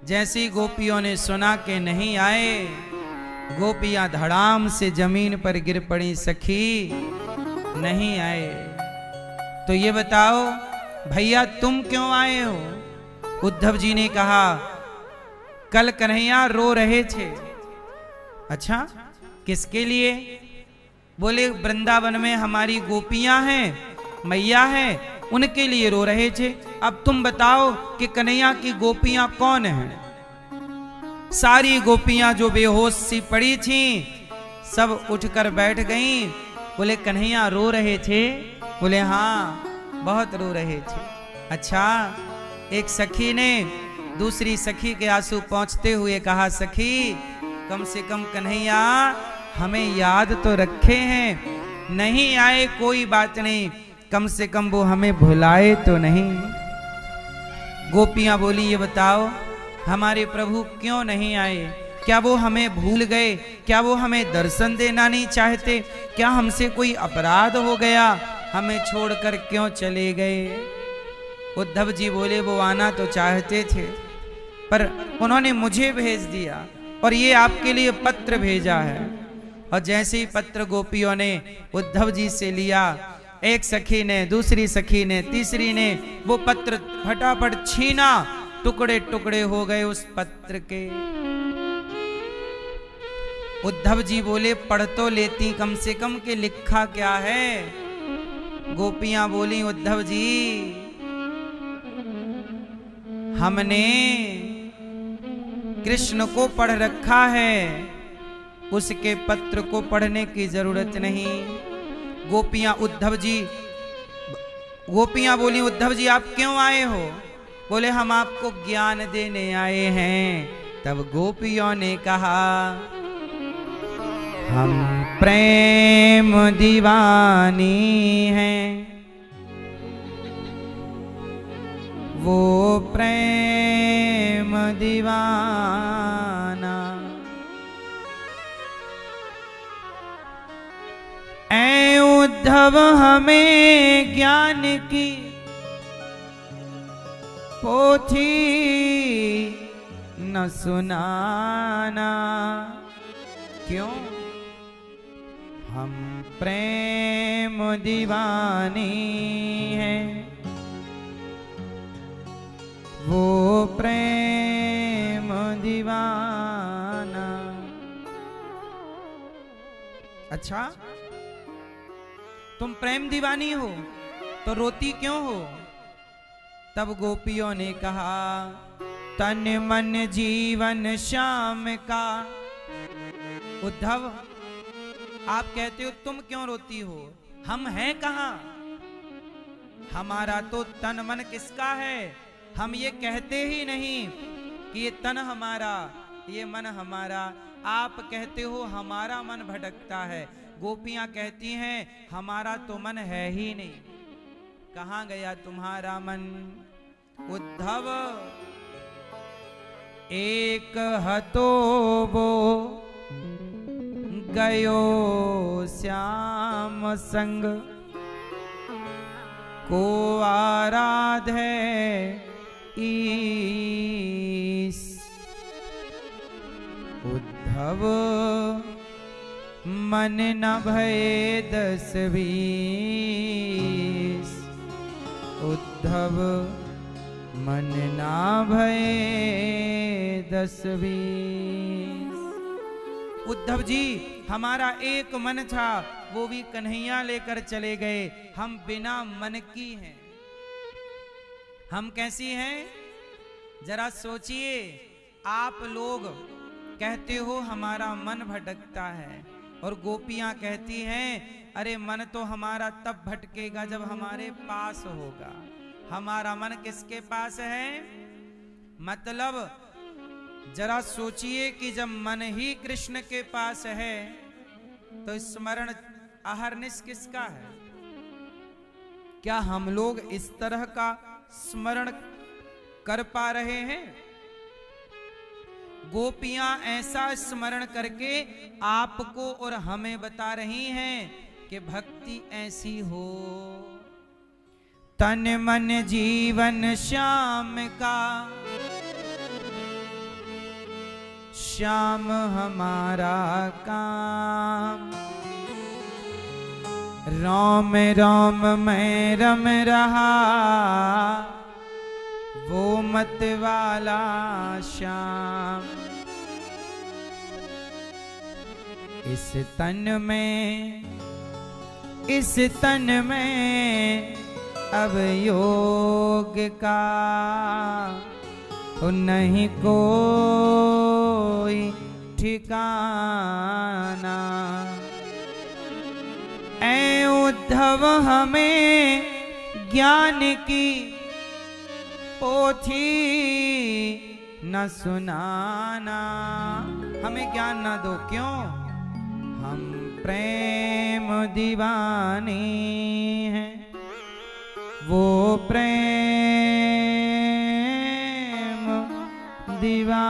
जैसी गोपियों ने सुना कि नहीं आए, गोपियां धड़ाम से जमीन पर गिर पड़ी, सखी नहीं आए तो ये बताओ भैया तुम क्यों आए हो? उद्धव जी ने कहा कल कन्हैया रो रहे थे। अच्छा किसके लिए? बोले वृंदावन में हमारी गोपियां हैं, मैया हैं, उनके लिए रो रहे थे। अब तुम बताओ कि कन्हैया की गोपियां कौन हैं? सारी गोपियां जो बेहोश सी पड़ी थी सब उठकर बैठ गईं। बोले कन्हैया रो रहे थे? बोले हाँ बहुत रो रहे थे। अच्छा एक सखी ने दूसरी सखी के आंसू पहुंचते हुए कहा सखी कम से कम कन्हैया हमें याद तो रखे हैं, नहीं आए कोई बात नहीं, कम से कम वो हमें भुलाए तो नहीं। गोपियां बोली ये बताओ हमारे प्रभु क्यों नहीं आए? क्या वो हमें भूल गए? क्या वो हमें दर्शन देना नहीं चाहते? क्या हमसे कोई अपराध हो गया? हमें छोड़कर क्यों चले गए? उद्धव जी बोले वो आना तो चाहते थे पर उन्होंने मुझे भेज दिया और ये आपके लिए पत्र भेजा है। और जैसे ही पत्र गोपियों ने उद्धव जी से लिया, एक सखी ने, दूसरी सखी ने, तीसरी ने वो पत्र फटाफट छीना, टुकड़े टुकड़े हो गए उस पत्र के। उद्धव जी बोले पढ़ तो लेती कम से कम के लिखा क्या है? गोपियां बोली उद्धव जी हमने कृष्ण को पढ़ रखा है, उसके पत्र को पढ़ने की जरूरत नहीं। गोपियां बोली उद्धव जी आप क्यों आए हो? बोले हम आपको ज्ञान देने आए हैं। तब गोपियों ने कहा हम प्रेम दीवानी हैं, वो प्रेम दीवाना, ऐ उद्धव हमें ज्ञान की पोथी न सुनाना। क्यों? हम प्रेम दीवानी हैं, वो प्रेम दीवाना। अच्छा तुम प्रेम दीवानी हो तो रोती क्यों हो? तब गोपियों ने कहा तन मन जीवन श्याम का। उद्धव आप कहते हो तुम क्यों रोती हो? हम हैं कहाँ? हमारा तो तन मन किसका है? हम ये कहते ही नहीं कि ये तन हमारा, ये मन हमारा। आप कहते हो हमारा मन भटकता है, गोपियां कहती हैं हमारा तो मन है ही नहीं। कहाँ गया तुम्हारा मन? उद्धव एक हतो वो गयो श्याम संग, को आराधे ईस। उद्धव मन न भये 10 20, उद्धव मन ना भये 10 20। उद्धव जी हमारा एक मन था, वो भी कन्हैया लेकर चले गए। हम बिना मन की हैं। हम कैसी हैं जरा सोचिए। आप लोग कहते हो हमारा मन भटकता है और गोपियां कहती हैं अरे मन तो हमारा तब भटकेगा जब हमारे पास होगा। हमारा मन किसके पास है? मतलब जरा सोचिए कि जब मन ही कृष्ण के पास है तो स्मरण अहरनिश किसका है? क्या हम लोग इस तरह का स्मरण कर पा रहे हैं? गोपियां ऐसा स्मरण करके आपको और हमें बता रही हैं कि भक्ति ऐसी हो। तन मन जीवन श्याम का, श्याम हमारा काम। राम राम मैं रम रहा, वो मत वाला श्याम। इस तन में अब योग का नहीं कोई ठिकाना। ऐ उद्धव हमें ज्ञान की पोथी न सुनाना। हमें ज्ञान ना दो, क्यों? हम प्रेम दीवानी हैं, वो प्रेम दीवाना।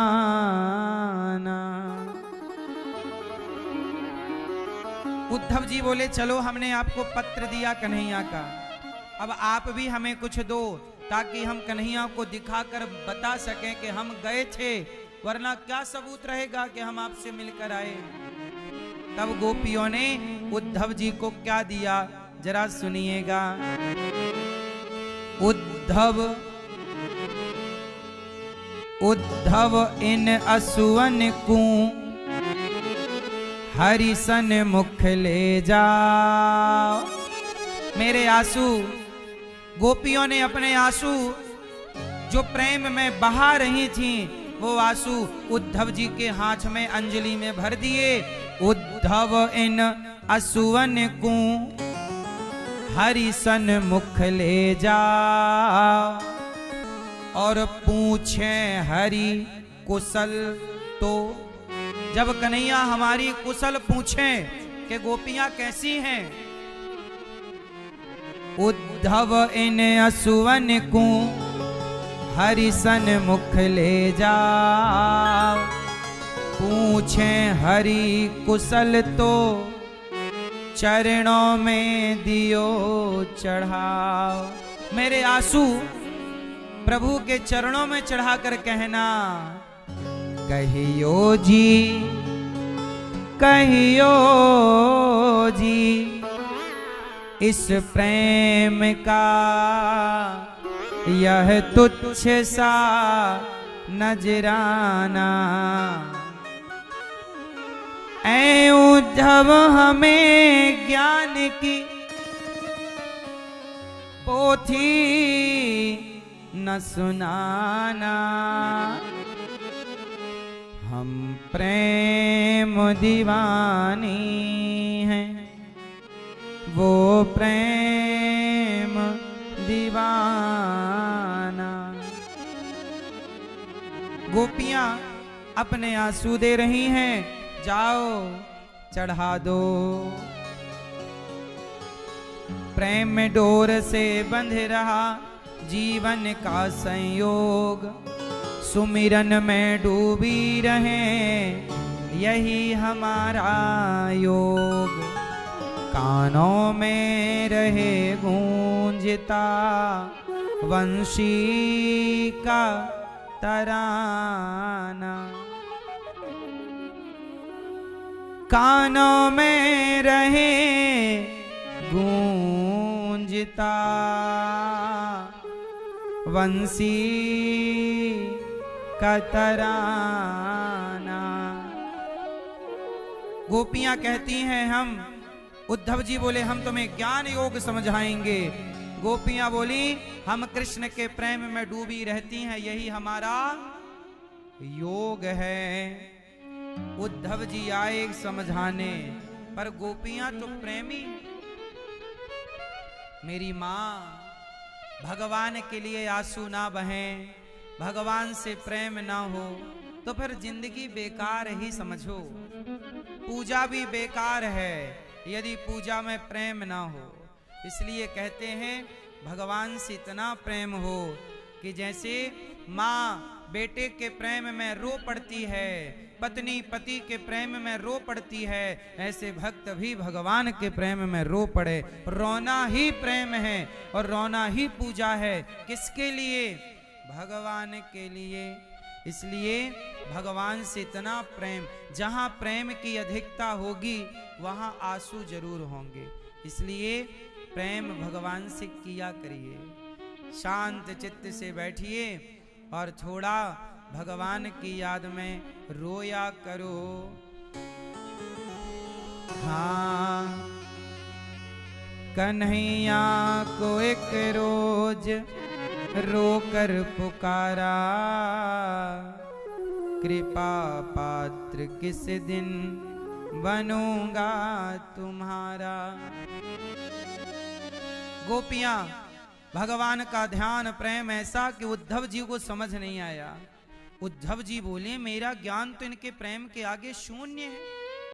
उद्धव जी बोले चलो हमने आपको पत्र दिया कन्हैया का, अब आप भी हमें कुछ दो ताकि हम कन्हैया को दिखाकर बता सकें कि हम गए थे, वरना क्या सबूत रहेगा कि हम आपसे मिलकर आए। तब गोपियों ने उद्धव जी को क्या दिया जरा सुनिएगा। उद्धव इन असुवन को हरिसन मुख ले जाओ। मेरे आंसू, गोपियों ने अपने आंसू जो प्रेम में बहा रही थी, वो आंसू उद्धव जी के हाथ में अंजलि में भर दिए। उद्धव इन असुवन को हरिसन मुख ले जाओ, और पूछे हरि कुशल तो। जब कन्हैया हमारी कुशल पूछें कि गोपियां कैसी हैं, उद्धव इन असुवन को हरिसन मुख ले जाओ। पूछे हरि कुशल तो चरणों में दियो चढ़ाओ। मेरे आंसू प्रभु के चरणों में चढ़ाकर कहना, कहियो जी, कहियो जी, इस प्रेम का यह तुच्छ सा नजराना। ऐ उद्धव हमें ज्ञान की पोथी न सुनाना। हम प्रेम दीवानी हैं, वो प्रेम दीवाना। गोपियां अपने आंसू दे रही हैं, जाओ चढ़ा दो। प्रेम में डोर से बंध रहा जीवन का संयोग, सुमिरन में डूबी रहे यही हमारा योग। कानों में रहे गूंजता वंशी का तराना। कानों में रहे गूंजता वंशी का तराना। गोपियां कहती हैं हम, उद्धव जी बोले हम तुम्हें ज्ञान योग समझाएंगे। गोपियां बोली हम कृष्ण के प्रेम में डूबी रहती हैं, यही हमारा योग है। उद्धव जी आए समझाने, पर गोपियां तो प्रेमी। मेरी माँ, भगवान के लिए आंसू ना बहें, भगवान से प्रेम ना हो तो फिर जिंदगी बेकार ही समझो। पूजा भी बेकार है यदि पूजा में प्रेम ना हो। इसलिए कहते हैं भगवान से इतना प्रेम हो कि जैसे माँ बेटे के प्रेम में रो पड़ती है, पत्नी पति के प्रेम में रो पड़ती है, ऐसे भक्त भी भगवान के प्रेम में रो पड़े। रोना ही प्रेम है और रोना ही पूजा है। किसके लिए? भगवान के लिए। इसलिए भगवान से इतना प्रेम, जहाँ प्रेम की अधिकता होगी वहाँ आंसू जरूर होंगे। इसलिए प्रेम भगवान से किया करिए। शांत चित्त से बैठिए और थोड़ा भगवान की याद में रोया करो। हाँ, कन्हैया को एक रोज रोकर पुकारा, कृपा पात्र किस दिन बनूंगा तुम्हारा। गोपियां, भगवान का ध्यान प्रेम ऐसा कि उद्धव जी को समझ नहीं आया। उद्धव जी बोले, मेरा ज्ञान तो इनके प्रेम के आगे शून्य है।